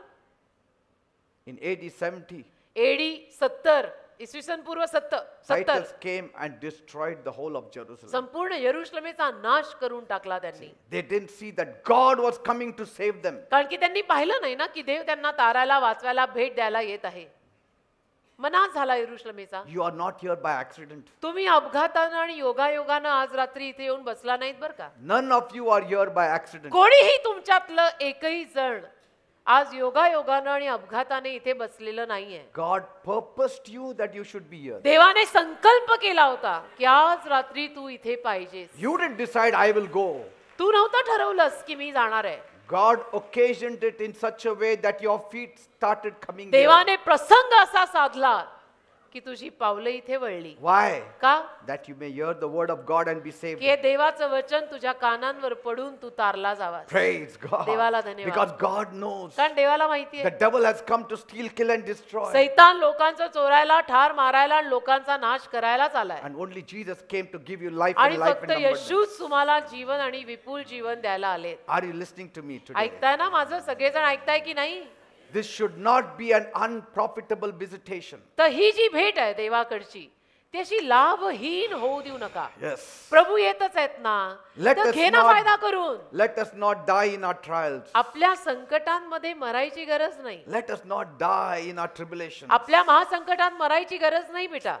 in AD 70. एडी 70 इसवी सन पूर्व 70 Titans came and destroyed the whole of Jerusalem. संपूर्ण यरूशलेमेचा नाश करून टाकला त्यांनी. They didn't see that God was coming to save them. कारण की त्यांनी पाहिलं नाही ना की देव त्यांना तारायला वाचवायला भेट द्यायला येत आहे. मनास झाला यरूशलेमेचा. You are not here by accident. तुम्ही अपघातानं आणि योगायोगानं आज रात्री इथे येऊन बसला नाहीत बरं का. None of you are here by accident. कोणीही तुमच्यातलं एकही जण आज योगायोगानं आणि अपघाताने इथे बसलेलं नाहीये. God purposed you that you should be here. देवाने संकल्प केला होता की आज रात्री तू इथे पाहिजेस. You didn't decide I will go. तू नव्हतं ठरवलंस की मी जाणार आहे. God occasioned it in such a way that your feet started coming here. देवाने प्रसंग असा साधला की तुझी पावलं इथे वळली. Why? का? That you may hear the word of God and be saved. की हे देवाचं वचन तुझ्या कानांवर पडून तू तारला जावास. Praise God. देवाला धन्यवाद. Because God knows कारण देवाला माहिती the आहे devil has come to steal, kill and destroy. सैतान लोकांचं चोरायला, ठार मारायला आणि लोकांचा नाश करायलाच आलाय. And only Jesus came to give you life आणि and life फक्त in abundance. येशूच तुम्हाला जीवन आणि विपुल जीवन द्यायला आले. Are you listening to me today? ऐकताय ना माझं? सगळेजण ऐकताय की नाही? This should not be an unprofitable visitation. तर ही जी भेट आहे देवाकडची ती अशी लाभहीन होऊ देऊ नका. Yes. प्रभू येतच आहेत ना, Let तर us घे ना not- फायदा करून. Let us not die in our trials. आपल्या संकटांमध्ये मरायची गरज नाही. Let us not die in our tribulations. आपल्या महासंकटात मरायची गरज नाही बेटा.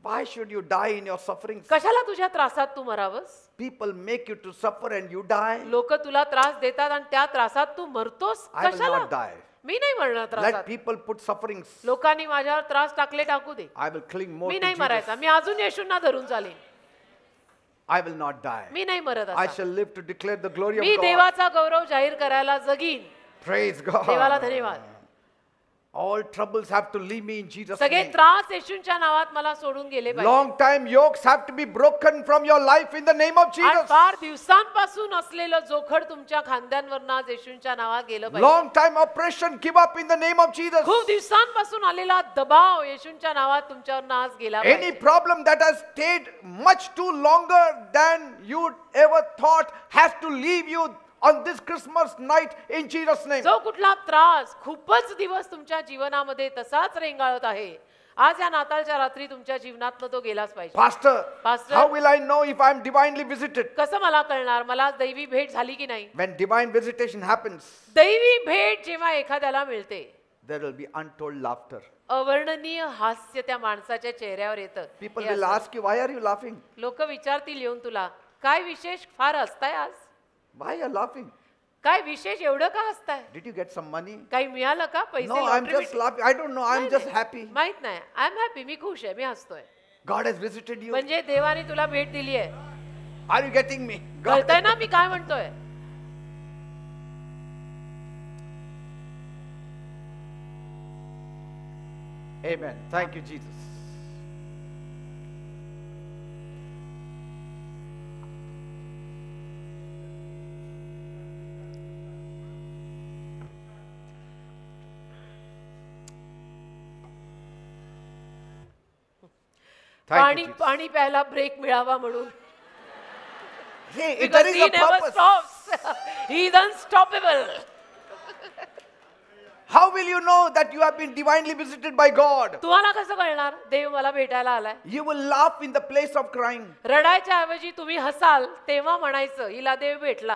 Why should you die in your sufferings? कशाला तुझ्या त्रासात तू मरावस? People make you to suffer and you die. लोक तुला त्रास देतात आणि त्या त्रासात तू मरतोस. I will कशाला? not die. मी नाही मरणार Let त्रासात. people put sufferings. लोकांनी माझ्यावर त्रास टाकले टाकू दे. I will cling more me to नाही Jesus. मरायचा. मी अजून येशूंना धरून चालेन. I will not die. मी नाही मरत I असा. shall live to declare the glory me of God. देवाचा गौरव जाहीर करायला जगीन. Praise God. देवाला धन्यवाद. All troubles have to leave me in Jesus' सगळे name. त्रास येशूंच्या नावात मला सोडून गेले पाहिजे. Long time yokes have to be broken from your life in the name of आणि Jesus. फार दिवसांपासून असलेलं जोखड तुमच्या खांद्यांवरनं आज येशूंच्या नावात गेलं पाहिजे. Long time oppression, give up in the name of Jesus. खूप दिवसांपासून आलेला दबाव येशूंच्या नावात तुमच्यावर आज गेला Any पाहिजे. problem that has stayed much too longer than you ever thought has to leave you on this Christmas night in Jesus' name. जो कुठला त्रास खूपच दिवस तुमच्या जीवनामध्ये तसाच रेंगाळत आहे आज या नाताळच्या रात्री तुमच्या जीवनातनं तो गेलाच पाहिजे. Pastor, Pastor. how will I know if I am divinely visited? कसं मला कळणार मला दैवी भेट झाली की नाही? When divine visitation happens, दैवी भेट जेव्हा एखाद्याला मिळते, there will be untold laughter. अवर्णनीय हास्य त्या माणसाच्या चेहऱ्यावर येतं. People will ask you, why are you laughing? लोक विचारतील येऊन तुला, काय विशेष फार हसताय आज? Why are you laughing? काय विशेष एवढं का हसताय? Did you get some money? काही मिळालं का पैसे? No, I'm lottery just laughing. I don't know. I'm नाही, just नाही. happy. माहित नाही. I am happy. मी खुश आहे. मी हसतोय. God has visited you. म्हणजे देवाने तुला भेट दिली आहे. Are you getting me? God. कळतंय ना मी काय म्हणतोय? Amen. Thank you, Jesus. Thank पाणी you, Jesus. पाणी प्यायला ब्रेक मिळावा म्हणून. See, Because there is he a never purpose. stops. He is unstoppable. How will you know that you have been divinely visited by God? तुम्हाला कसं कळणार देव मला भेटायला आलाय? You will laugh in the place of crying. रडायच्या ऐवजी तुम्ही हसाल तेव्हा म्हणायचं हिला देव भेटला.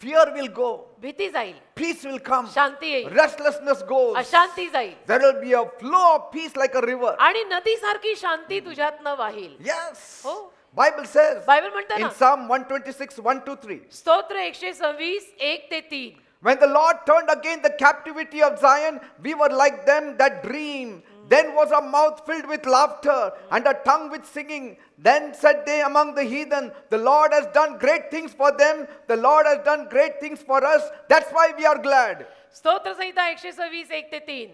Fear will go. भीती जाईल, Peace will come. शांती येईल, Restlessness goes. अशांती जाईल There will be a flow of peace like a river. आणि नदीसारखी शांती तुझ्यातनं वाहील. Yes. हो. Bible says बायबल म्हणतं in ना, Psalm 126, 1 to 3. स्तोत्र 126 1 ते 3. When the Lord turned again the captivity of Zion, we were like them that dream. Then was our mouth filled with laughter and our tongue with singing. Then said they among the heathen, the Lord has done great things for them. The Lord has done great things for us. That's why we are glad. स्तोत्र संहिता 126 1 ते 3.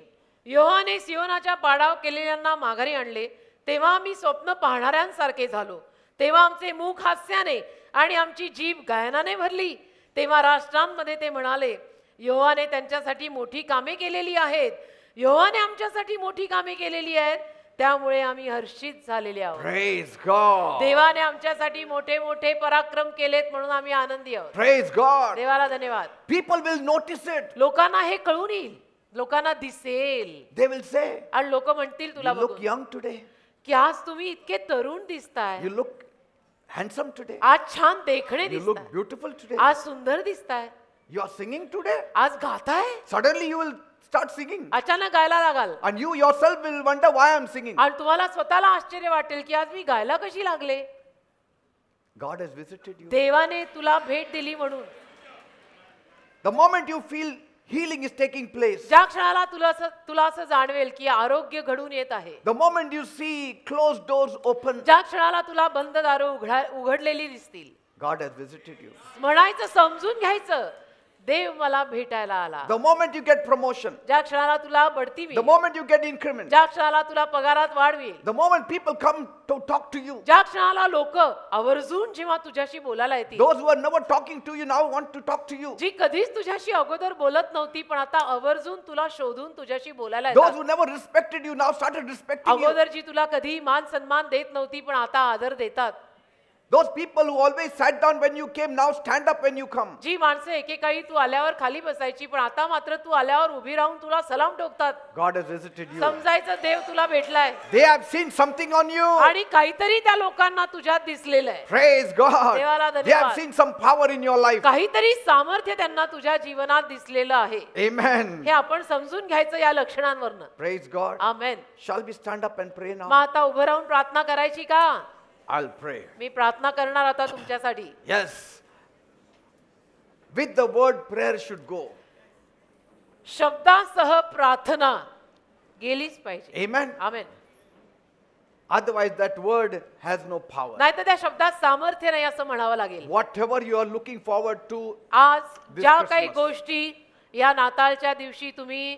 यहोवाने सियोनाच्या पाडाव केलेल्यांना माघारी आणले, तेव्हा आम्ही स्वप्न पाहणाऱ्यांसारखे झालो. तेव्हा आमचे मुख हास्याने आणि आमची जीभ गायनाने भरली. तेव्हा राष्ट्रांमध्ये ते म्हणाले, यहोवाने त्यांच्यासाठी मोठी कामे केलेली आहेत. यहोवाने आमच्यासाठी मोठी कामे केलेली आहेत, त्यामुळे आम्ही हर्षित झालेले आहोत. Praise God. देवाने आमच्यासाठी मोठे मोठे पराक्रम केलेत म्हणून आम्ही आनंदी आहोत. Praise God. देवाला धन्यवाद. People will notice it. लोकांना हे कळून येईल, लोकांना दिसेल They will say, आणि लोक म्हणतील तुला you look बघून young today. की आज तुम्ही इतके तरुण दिसताय, You look handsome today. आज छान देखणे You look दिसताय, beautiful today. आज सुंदर दिसताय, You are singing today. आज गाताय, Suddenly you will start singing. अचानक गायला लागाल And you yourself will wonder why I'm singing. आणि तुम्हाला स्वतःला आश्चर्य वाटेल की आज मी गायला कशी लागले. God has visited you. देवाने तुला भेट दिली म्हणून. The moment you feel healing is taking place, ज्या क्षणाला तुला असं जाणवेल की आरोग्य घडून येत आहे, the moment you see closed doors open, ज्या क्षणाला तुला बंद दारं उघडलेली दिसतील, God has visited you. म्हणायचं, समजून घ्यायचं, देव मला भेटायला आला. The moment you get promotion, ज्या क्षणाला तुला बढती the मिळेल, moment you get increment, ज्या क्षणाला तुला पगारात वाढ होईल, the moment people come to talk to you, ज्या क्षणाला लोक आवर्जून जेव्हा तुझ्याशी बोलायला येतील, those who are never talking to you now want to talk to you. जी कधीच तुझ्याशी अगोदर बोलत नव्हती पण आता आवर्जून तुला शोधून तुझ्याशी बोलायला Those येतात, who never respected you now started respecting you. अगोदर जी तुला कधी मान सन्मान देत नव्हती पण आता आदर देतात, Those people who always sat down when you came now stand up when you come. जी माणसं एकेकाळी तू आल्यावर खाली बसायची पण आता मात्र तू आल्यावर उभी राहून तुला सलाम ठोकतात. God has visited you. समजायचं देव तुला भेटलाय They have seen something on you. आणि काहीतरी त्या लोकांना तुझ्यात दिसलेलं आहे. Praise God. देवाला They धन्यवाद. have seen some power in your life. काहीतरी सामर्थ्य त्यांना तुझ्या जीवनात दिसलेलं आहे. Amen. हे आपण समजून घ्यायचं या लक्षणांवरनं. Praise God. Amen. Shall we stand up and pray मग now? आता उभं राहून प्रार्थना करायची का? I'll pray. मी प्रार्थना करणार आता तुमच्यासाठी. Yes. With the word prayer should go. शब्दासह प्रार्थना गेलीच पाहिजे. Amen. Amen. Otherwise that word has no power. नाही तर त्या शब्दात सामर्थ्य नाही असं म्हणावं लागेल. Whatever you are looking forward to, आज This ज्या काही Christmas. गोष्टी या नाताळच्या दिवशी तुम्ही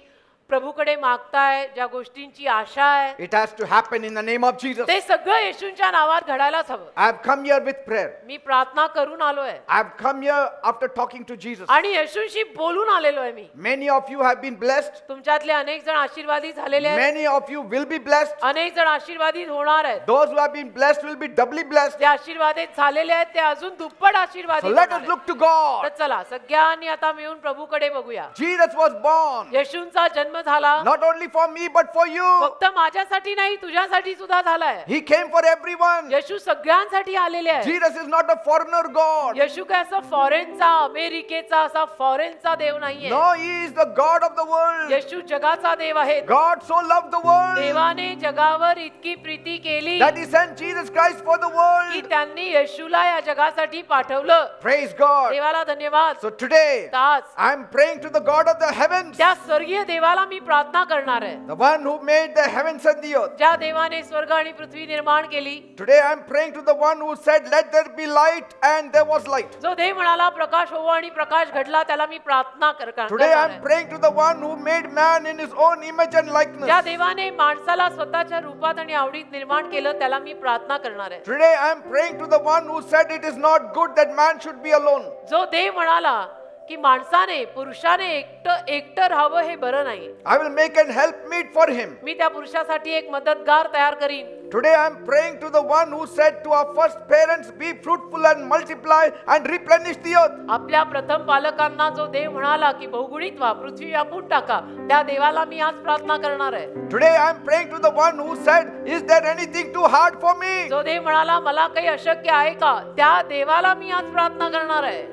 प्रभूकडे मागताय, ज्या गोष्टींची आशा आहे, it has to happen in the name of Jesus. ते सगळं येशूंच्या नावात घडायलाच हवं. I have come here with prayer. मी प्रार्थना करून आलोय I have come here after talking to Jesus. आणि येशूंशी बोलून आलेलो आहे मी. Many of you have been blessed. तुमच्यातले अनेक जण आशीर्वादी झालेले आहेत, Many of you will be blessed. अनेक जण आशीर्वादित होणार आहेत. Those who have been blessed will be doubly blessed. जे आशीर्वादित झालेले आहेत ते अजून दुप्पट So आशीर्वादित let होणार us आहेत. look to God. तर चला सगळ्यांनी आता मिळून प्रभूकडे बघूया. Jesus was born. येशूंचा जन्म जन्म झाला not only for me but for you. फक्त माझ्यासाठी नाही तुझ्यासाठी सुद्धा झालाय. He came for everyone. येशू सगळ्यांसाठी आलेले आहे. Jesus is not a foreigner God. येशू काय असा फॉरेनचा अमेरिकेचा असा फॉरेनचा देव नाहीये. No, he is the God of the world. येशू जगाचा देव आहे. God so loved the world देवाने जगावर इतकी प्रीती केली that he sent Jesus Christ for the की world. त्यांनी येशूला या जगासाठी पाठवलं. Praise God. देवाला धन्यवाद. So today आज I am praying to the God of the heavens, त्या स्वर्गीय देवाला मी प्रार्थना करणार आहे. the one who made the heavens and the earth. ज्या देवाने स्वर्ग आणि पृथ्वी निर्माण केली. Today I am praying to the one who said, let there be light, and there was light. जो देव म्हणाला प्रकाश होवो आणि प्रकाश घडला त्याला मी प्रार्थना करणार Today I am आहे. praying to the one who made man in his own image and ज्या likeness. देवाने माणसाला स्वतःच्या रूपात आणि आवडीत निर्माण केलं त्याला मी प्रार्थना करणार आहे. Today I am praying to the one who said it is not good that man should be alone. जो देव म्हणाला की माणसाने पुरुषाने एकटं राहावं हे बरं नाही. I will make an helpmeet for him. मी त्या पुरुषासाठी एक मदतगार तयार करीन. Today I am praying to the one who said to our first parents, be fruitful and multiply and replenish the earth. आपल्या प्रथम पालकांना जो देव म्हणाला की बहुगुणित व्हा पृथ्वी व्यापून टाका त्या देवाला मी आज प्रार्थना करणार आहे. Today I am praying to the one who said, is there anything too hard for me? जो देव म्हणाला मला काही अशक्य आहे का त्या देवाला मी आज प्रार्थना करणार आहे.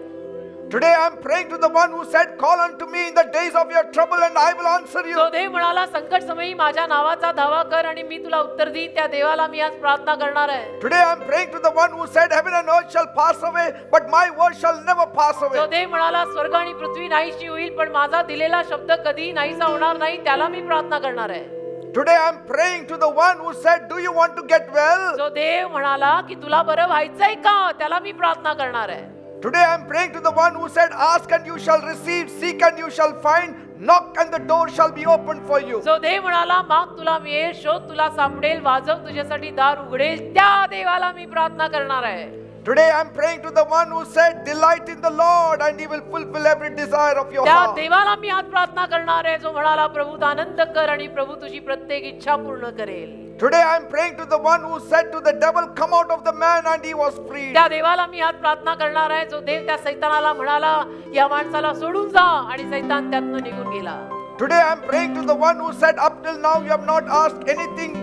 Today I am praying to the one who said, call unto me in the days of your trouble and I will answer you. जो देव म्हणाला संकट समयी माझ्या नावाचा धावा कर आणि मी तुला उत्तर देईन त्या देवाला मी आज प्रार्थना करणार आहे. Today I am praying to the one who said, heaven and earth shall pass away, but my word shall never pass जो away. देव म्हणाला स्वर्ग आणि पृथ्वी नाहीशी होईल पण माझा दिलेला शब्द कधी नाहीसा होणार नाही त्याला मी प्रार्थना करणार आहे. Today I am praying to the one who said, do you want to get well? जो देव म्हणाला की तुला बरं व्हायचंय का त्याला मी प्रार्थना करणार आहे. Today I am praying to the one who said, ask and you shall receive, seek and you shall find, knock and the door shall be opened for you. जो देव म्हणाला माग तुला मिळेल शोध तुला सापडेल वाजव तुझ्यासाठी दार उघडेल त्या देवाला मी प्रार्थना करणार आहे. Today I am praying to the one who said, delight in the Lord and he will fulfill every desire of your त्या heart. देवाला मी आज प्रार्थना करणार आहे जो म्हणाला प्रभूत आनंद कर आणि प्रभू तुझी प्रत्येक इच्छा पूर्ण करेल. Today I am praying to the one who said to the devil, come out of the man and he was freed. त्या देवाला मी आज प्रार्थना करणार आहे जो देव त्या सैतानाला म्हणाला या माणसाला सोडून जा आणि सैतान त्यातनं निघून गेला. Today I am praying to the one who said, up till now you have not asked anything.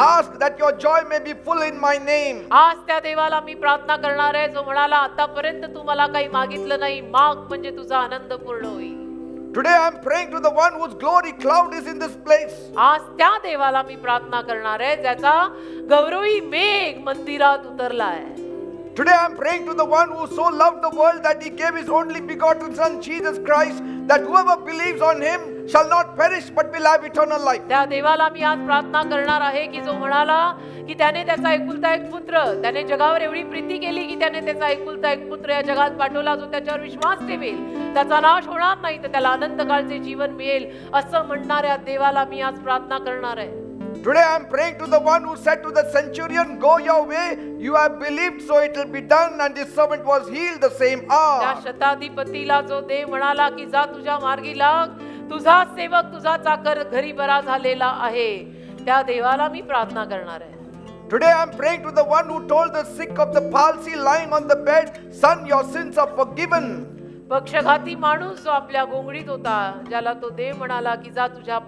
Ask that your joy may be full in my name. आज त्या देवाला मी प्रार्थना करणार आहे जो म्हणाला आतापर्यंत तू मला काही मागितलं नाही माग म्हणजे तुझा आनंद पूर्ण होईल. Today I am praying to the one whose glory cloud is in this place. आज त्या देवाला मी प्रार्थना करणार आहे ज्याचा गौरवी मेघ मंदिरात उतरला आहे. Today I am praying to the one who so loved the world that he gave his only begotten son Jesus Christ, that whoever believes on him shall not perish but will have eternal life. त्या देवाला मी आज प्रार्थना करणार आहे की जो म्हणाला की त्याने त्याचा एकुलता एक पुत्र त्याने जगावर एवढी प्रीती केली की त्याने त्याचा एकुलता एक पुत्र या जगात पाठवला जो त्याच्यावर विश्वास ठेवेल त्याचा नाश होणार नाही तर त्याला अनंत काळचे जीवन मिळेल असं म्हणणाऱ्या देवाला मी आज प्रार्थना करणार आहे. Today I am praying to the one who said to the centurion, go your way, you have believed, so it will be done, and his servant was healed the same त्या hour. शताधिपतीला जो देव म्हणाला की जा तुझ्या मार्गी लाग तुझा सेवक तुझा चाकर घरी बरा झालेला आहे त्या देवाला मी प्रार्थना करणार आहे. Today I am praying to the one who told the sick of the palsy lying on the bed, son, your sins are forgiven. पक्षघाती माणूस जो आपल्या गोंगडीत होता ज्याला तो देव म्हणाला की जा तुझ्या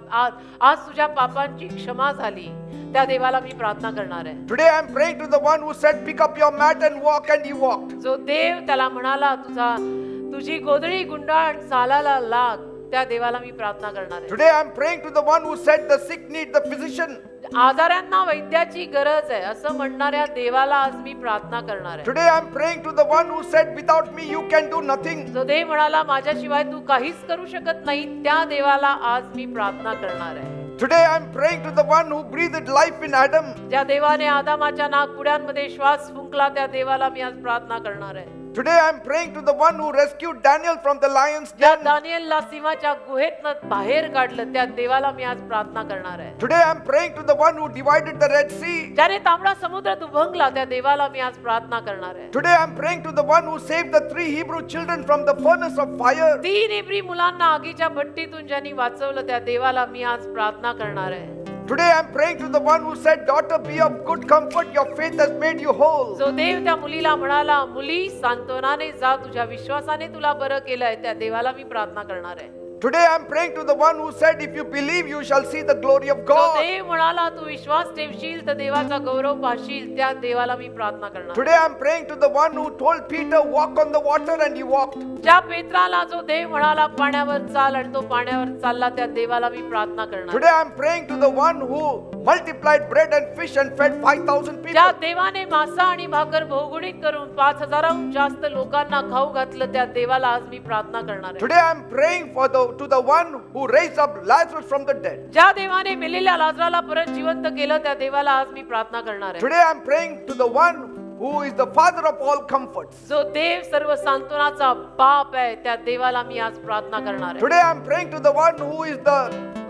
आज तुझ्या पापांची क्षमा झाली त्या देवाला मी प्रार्थना करणार आहे. Today I am praying to the one who said, pick up your mat and walk, and he walked. जो देव त्याला म्हणाला तुझी गोधडी गुंडाळ चालायला लाग त्या देवाला मी प्रार्थना करणार आहे. Today I am praying to the one who said, the sick need the physician. आजारांना वैद्याची गरज आहे असं म्हणणाऱ्या देवाला आज मी प्रार्थना करणार आहे. Today I am praying to the one who said, without me you can do nothing. जो देव म्हणाला माझ्याशिवाय तू काहीच करू शकत नाही त्या देवाला आज मी प्रार्थना करणार आहे. Today I am praying to the one who breathed life in Adam. ज्या देवाने आदामाच्या नाकपुड्यांमध्ये श्वास फुंकला त्या देवाला मी आज प्रार्थना करणार आहे. Today I am praying to the one who rescued Daniel from the lion's ज्या den. दानिएलला सिंहाच्या गुहेतनं बाहेर काढलं त्या देवाला मी आज प्रार्थना करणार आहे. Today I am praying to the one who divided the Red Sea. ज्याने तांबडा समुद्र दुभंगला त्या देवाला मी आज प्रार्थना करणार आहे. Today I am praying to the one who saved the 3 Hebrew children from the furnace of fire. 3 इब्री मुलांना आगीच्या भट्टीतून ज्यांनी वाचवलं त्या देवाला मी आज प्रार्थना करणार आहे. Today I am praying to the one who said, daughter, be of good comfort, your faith has made you whole. जो देव त्या मुलीला म्हणाला मुली सांत्वनाने जा तुझ्या विश्वासाने तुला बरं केलंय त्या देवाला मी प्रार्थना करणार आहे. Today I am praying to the one who said, if you believe, you shall see the glory of जो God. देव म्हणाला तू विश्वास ठेवशील तर देवाचा गौरव पाहशील, त्या देवाला मी प्रार्थना करणार. Today I am praying to the one who told Peter, walk on the water, and he walked. ज्या पेत्राला जो देव म्हणाला पाण्यावर चाल आणि तो पाण्यावर चालला, त्या देवाला मी प्रार्थना करणार. Today I am praying to the one who multiplied bread and fish and fed 5,000 ज्या people. देवाने मासा आणि भाकर बहुगुणित करून 5,000हून जास्त लोकांना खाऊ घातलं, त्या देवाला आज मी प्रार्थना करणार आहे. Today I am praying to the one who raised up Lazarus from the dead. ज्या देवाने मेलेल्या लाजराला परत जिवंत केलं, त्या देवाला आज मी प्रार्थना करणार आहे. Today I am praying to the one who is the father of all comforts. जो देव सर्व सांत्वनाचा बाप आहे, त्या देवाला मी आज प्रार्थना करणार आहे. Today I am praying to the one who is the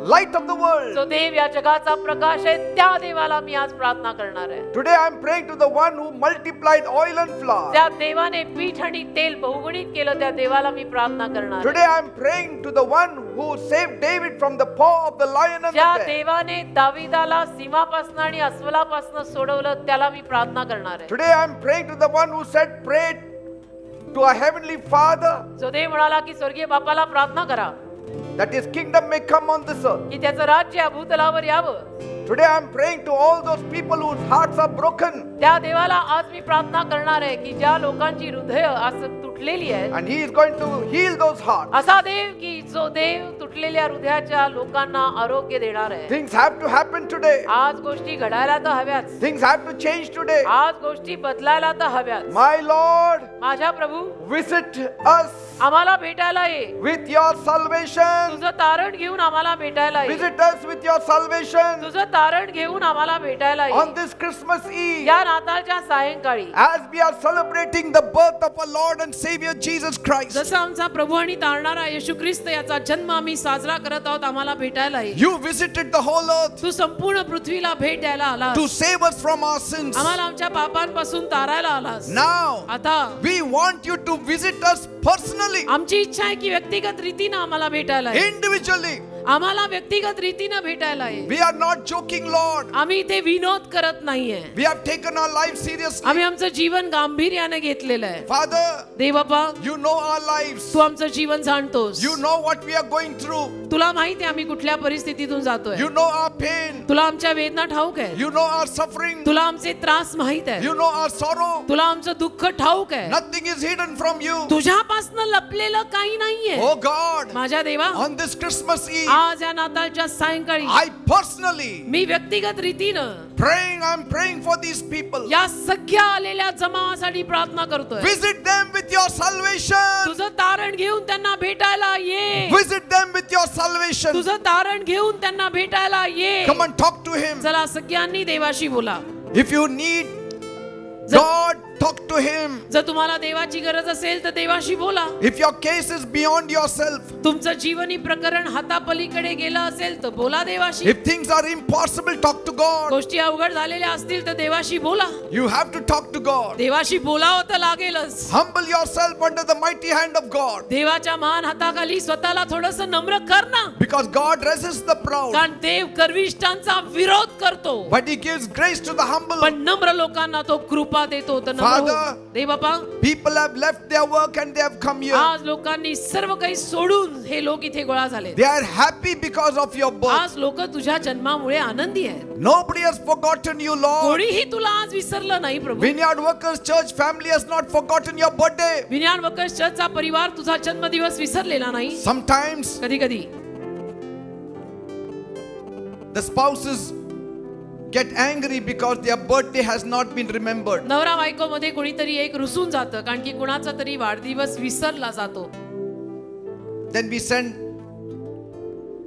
light of the world. जो देव या जगाचा प्रकाश आहे, त्या देवाला मी आज प्रार्थना करणार आहे. Today I am praying to the one who multiplied oil and flour. त्या देवाने पीठ आणि तेल बहुगुणित केलं, त्या देवाला मी प्रार्थना करणार Today आहे. I am praying to the one who saved David from the paw of the lion and ज्या the bear. देवाने दाविदाला सिंहापासून आणि अस्वलापासून सोडवलं, त्याला मी प्रार्थना करणार आहे. Today I am praying to the one who said, pray to our heavenly Father जो देव म्हणाला की स्वर्गीय बापाला प्रार्थना करा that his kingdom may come on this earth. की त्याचं राज्य या भूतलावर यावं. Today I am praying to all those people whose hearts are broken, त्या देवाला आज मी प्रार्थना करणार आहे की ज्या लोकांची हृदय असं तुटलेली आहेत, and he is going to heal those hearts. असा देव की जो देव तुटलेल्या हृदयाच्या लोकांना आरोग्य देणार आहे. Things have to happen today. आज गोष्टी घडायला तर हव्याच. Things have to change today. आज गोष्टी बदलायला तर हव्याच. My Lord, माझ्या प्रभू, visit us आम्हाला भेटायला ये. with your salvation. तुझं तारण घेऊन आम्हाला भेटायला ये. Visit us with your salvation तुझं तारण घेऊन आम्हाला भेटायला ये. on this Christmas Eve. या नाताळच्या सायंकाळी As we are celebrating the birth of our Lord and Savior Jesus Christ. जसं आमचा प्रभू आणि तारणारा येशू ख्रिस्त याचा जन्म आम्ही साजरा करत आहोत, आम्हाला भेटायला ये. You visited the whole earth तू संपूर्ण पृथ्वीला भेट द्यायला आलास. to save us from our sins. आम्हाला आमच्या पापांपासून तारायला आलास. Now, आता we want you to visit us personally, आमची इच्छा आहे की व्यक्तिगत रीतीनं आम्हाला भेटायला ये. individually. आम्हाला व्यक्तिगत रीतीनं भेटायला ये. We are not joking, Lord. आम्ही इथे विनोद करत नाहीये. We have taken our life seriously. आम्ही आमचं जीवन गांभीर्याने घेतलेलं आहे. Father, Dev Bappa, you know our lives. तू आमचं जीवन जाणतोस. You know what we are going through. तुला माहिती आहे आम्ही कुठल्या परिस्थितीतून जातोय. You know our pain. तुला आमच्या वेदना ठाऊक आहे. You know our suffering. तुला आमचे त्रास माहित आहे. You know our sorrow. तुला आमचं दुःख ठाऊक आहे. Nothing is hidden from you. तुझ्यापासून लपलेलं काही नाहीये. Oh God, माझ्या देवा, on this Christmas Eve, आज या नाताळच्या सायंकाळी I personally मी व्यक्तिगत रीतीनं I'm praying for these people. या सगळ्या आलेल्या जमावासाठी प्रार्थना करतोय. Visit them with your salvation. तुझं तारण घेऊन त्यांना भेटायला ये. Visit them with your salvation. तुझं तारण घेऊन त्यांना भेटायला ये. Come and talk to him. चला सगळ्यांनी देवाशी बोला. If you need God, talk to him. जर तुम्हाला देवाची गरज असेल तर देवाशी बोला. If your case is beyond yourself, तुमचं जीवनी प्रकरण हातापलीकडे गेलं असेल तर बोला देवाशी. if things are impossible, talk to God. गोष्टी अवघड झालेल्या असतील तर देवाशी बोला. You have to talk to God. देवाशी बोलावं तर लागेलच. Humble yourself under the mighty hand of God, देवाच्या महान हाताखाली स्वतःला थोडंसं नम्र कर ना. because God resists the proud, कारण देव गर्विष्ठांचा विरोध करतो, but he gives grace to the humble. पण नम्र लोकांना तो कृपा देतो. तर नम्र Father, हो. देव बापा, People have left their work and they have come here. आज लोकांनी सर्व काही सोडून हे लोक इथे गोळा झाले. They are happy because of your birth. आज लोक तुझ्या जन्मामुळे आनंदी आहेत. Nobody has forgotten you, Lord. कोणीही तुला आज विसरलं नाही प्रभू. Vineyard Workers Church family has not forgotten your birthday. विज्ञान वर्कर्स चर्चचा परिवार तुझा जन्मदिवस विसरलेला नाही. Sometimes कधी कधी the spouses get angry because their birthday has not been remembered. नवरा बायको मध्ये कोणीतरी एक रुसून जातं कारण की कुणाचा तरी वाढदिवस विसरला जातो. Then we send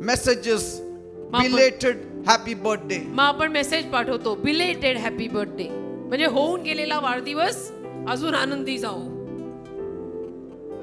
messages, belated happy birthday. मग आपण मेसेज पाठवतो, बिलेटेड हॅपी बर्थडे, म्हणजे होऊन गेलेला वाढदिवस अजून आनंदी जाऊ.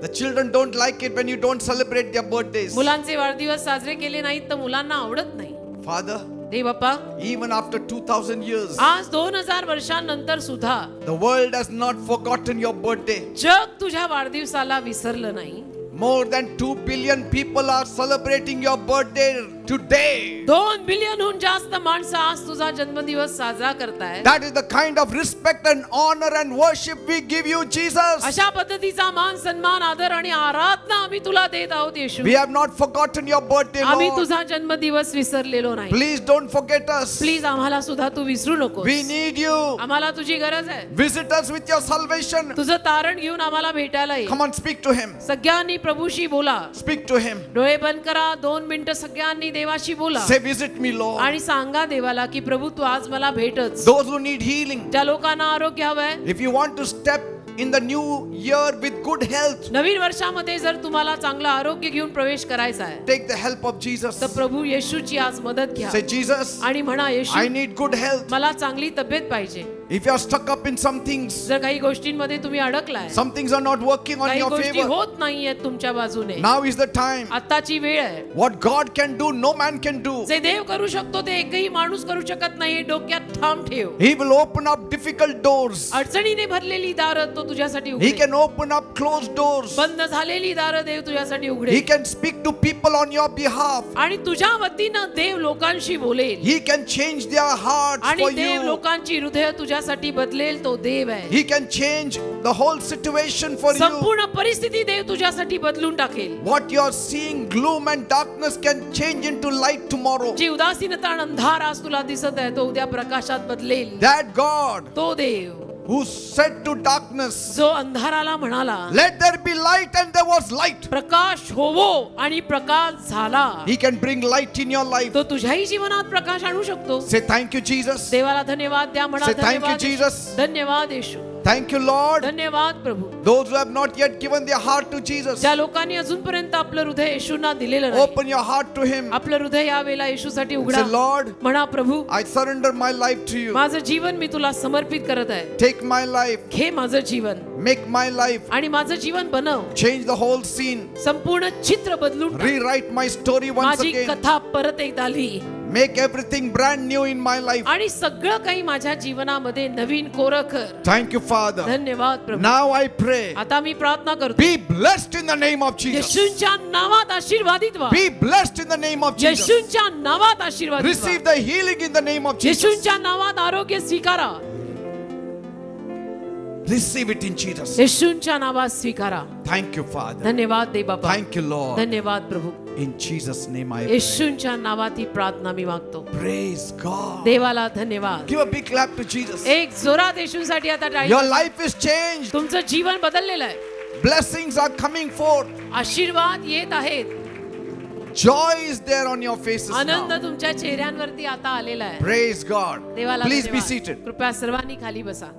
The children don't like it when you don't celebrate their birthdays. मुलांचे वाढदिवस साजरे केले नाहीत तर मुलांना आवडत नाही. Father, देव बाप्पा, even after 2000 years, आज 2000 वर्षांनंतर सुद्धा the world has not forgotten your birthday. जग तुझ्या वाढदिवसाला विसरलं नाही. More than 2 billion people are celebrating your birthday today. 2 बिलियनहून जास्त माणसं आज तुझा जन्मदिवस साजरा करतायत. That is the kind of respect and honor and worship we give you, Jesus. अशा पद्धतीचा मान सन्मान आदर आणि आराधना आम्ही तुला देत आहोत येशू. We have not forgotten your birthday, आम्ही Lord. तुझा जन्मदिवस विसरलेलो नाही. Please don't forget us. Please आम्हाला सुद्धा तू विसरू नकोस. We need you. आम्हाला तुझी गरज आहे. Visit us with your salvation. तुझं तारण घेऊन आम्हाला भेटायला ये. Come on, speak to him. सगळ्यांनी प्रभूशी बोला. Speak to him. डोळे बंद करा. 2 मिनिटं सगळ्यांनी देवाशी बोला. Say, visit me, Lord. आणि सांगा देवाला की प्रभू तू आज मला भेटच. Those who need healing. ज्या लोकांना आरोग्य हवंय. If you want to step in the new year with good health, नवीन वर्षामध्ये जर तुम्हाला चांगलं आरोग्य घेऊन प्रवेश करायचा आहे take the help of Jesus. तर प्रभू येशूची आज मदत घ्या. Say, Jesus, आणि म्हणा येशू I need good health. मला चांगली तब्येत पाहिजे. If you are stuck up in some things, जर काही गोष्टींमध्ये तुम्ही अडकलाय, some things are not working on काही your गोष्टी favor, होत नाहीयेत तुमच्या बाजूने, now is the time. आत्ताची वेळ आहे. What God can do, no man can do. जे देव करू शकतो ते एकही माणूस करू शकत नाही. डोक्यात ठाम ठेव. He will open up difficult doors. अडचणीने भरलेली दारं तो तुझ्यासाठी He उघडेल. can open up closed doors. बंद झालेली दारं देव तुझ्यासाठी He उघडेल. can speak to people on your behalf. आणि तुझ्या वतीनं देव लोकांशी बोलेल. He can change their hearts आणि for देव you. लोकांची हृदय तुझ्यासाठी बदलेल. तो देव आहे. He can change the whole situation for you. संपूर्ण परिस्थिती देव तुझ्यासाठी बदलून टाकेल. What you are seeing, gloom and darkness, can change into light tomorrow. जी उदासीनता आणि अंधार आज तुला दिसत आहे तो उद्या प्रकाशात बदलेल. That God तो देव who said to darkness, जो अंधाराला म्हणाला let there be light, and there was light. प्रकाश होवो आणि प्रकाश झाला. He can bring light in your life. तो तुझ्याही जीवनात प्रकाश आणू शकतो. Say thank you, Jesus. देवाला धन्यवाद द्या. म्हणा Say thank you, धन्यवाद Jesus. येशू. धन्यवाद येशू. Thank you, Lord. धन्यवाद प्रभू. Those who have not yet given their heart to Jesus, ज्या लोकांनी अजूनपर्यंत आपलं हृदय येशूंना दिलेलं नाही, open your heart to Him. आपलं हृदय या वेळेला येशूसाठी उघडा. Say, Lord, म्हणा प्रभू I surrender my life to you. माझं जीवन मी तुला समर्पित करत आहे. Take my life, घे माझं जीवन make my life, आणि माझं जीवन बनव. change the whole scene, संपूर्ण चित्र बदलून टाक. rewrite my story once माझी again, कथा परत एकदा लिही. make everything brand new in my life. आणि सगळं काही माझ्या जीवनामध्ये नवीन कोरं कर. Thank you, Father. धन्यवाद प्रभू. Now I pray, आता मी प्रार्थना करतो. be blessed in the name of Jesus. येशूंच्या नावात आशीर्वादित व्हा. Be blessed in the name of Jesus. येशूंच्या नावात आशीर्वादित Receive व्हा. the healing in the name of Jesus. येशूंच्या नावात आरोग्य स्वीकारा. Receive it in Jesus. येशूंच्या नावात स्वीकारा. Thank you, Father. धन्यवाद दे बाबा. Thank you, Lord. धन्यवाद प्रभू. In Jesus' name I pray. येशूंच्या नावात ही प्रार्थना मी मागतो. Praise God. देवाला धन्यवाद. Give a big clap to Jesus. एक जोरात येशूंसाठी आता टाळी. Your life is changed. तुमचं जीवन बदललेलं आहे. Blessings are coming forth. आशीर्वाद येत आहेत. Joy is there on your faces Anand now. तुमच्या चेहऱ्यांवरती आता आलेला आहे. Praise God. देवाला Please be धन्यवाद. seated. कृपया सर्वांनी खाली बसा.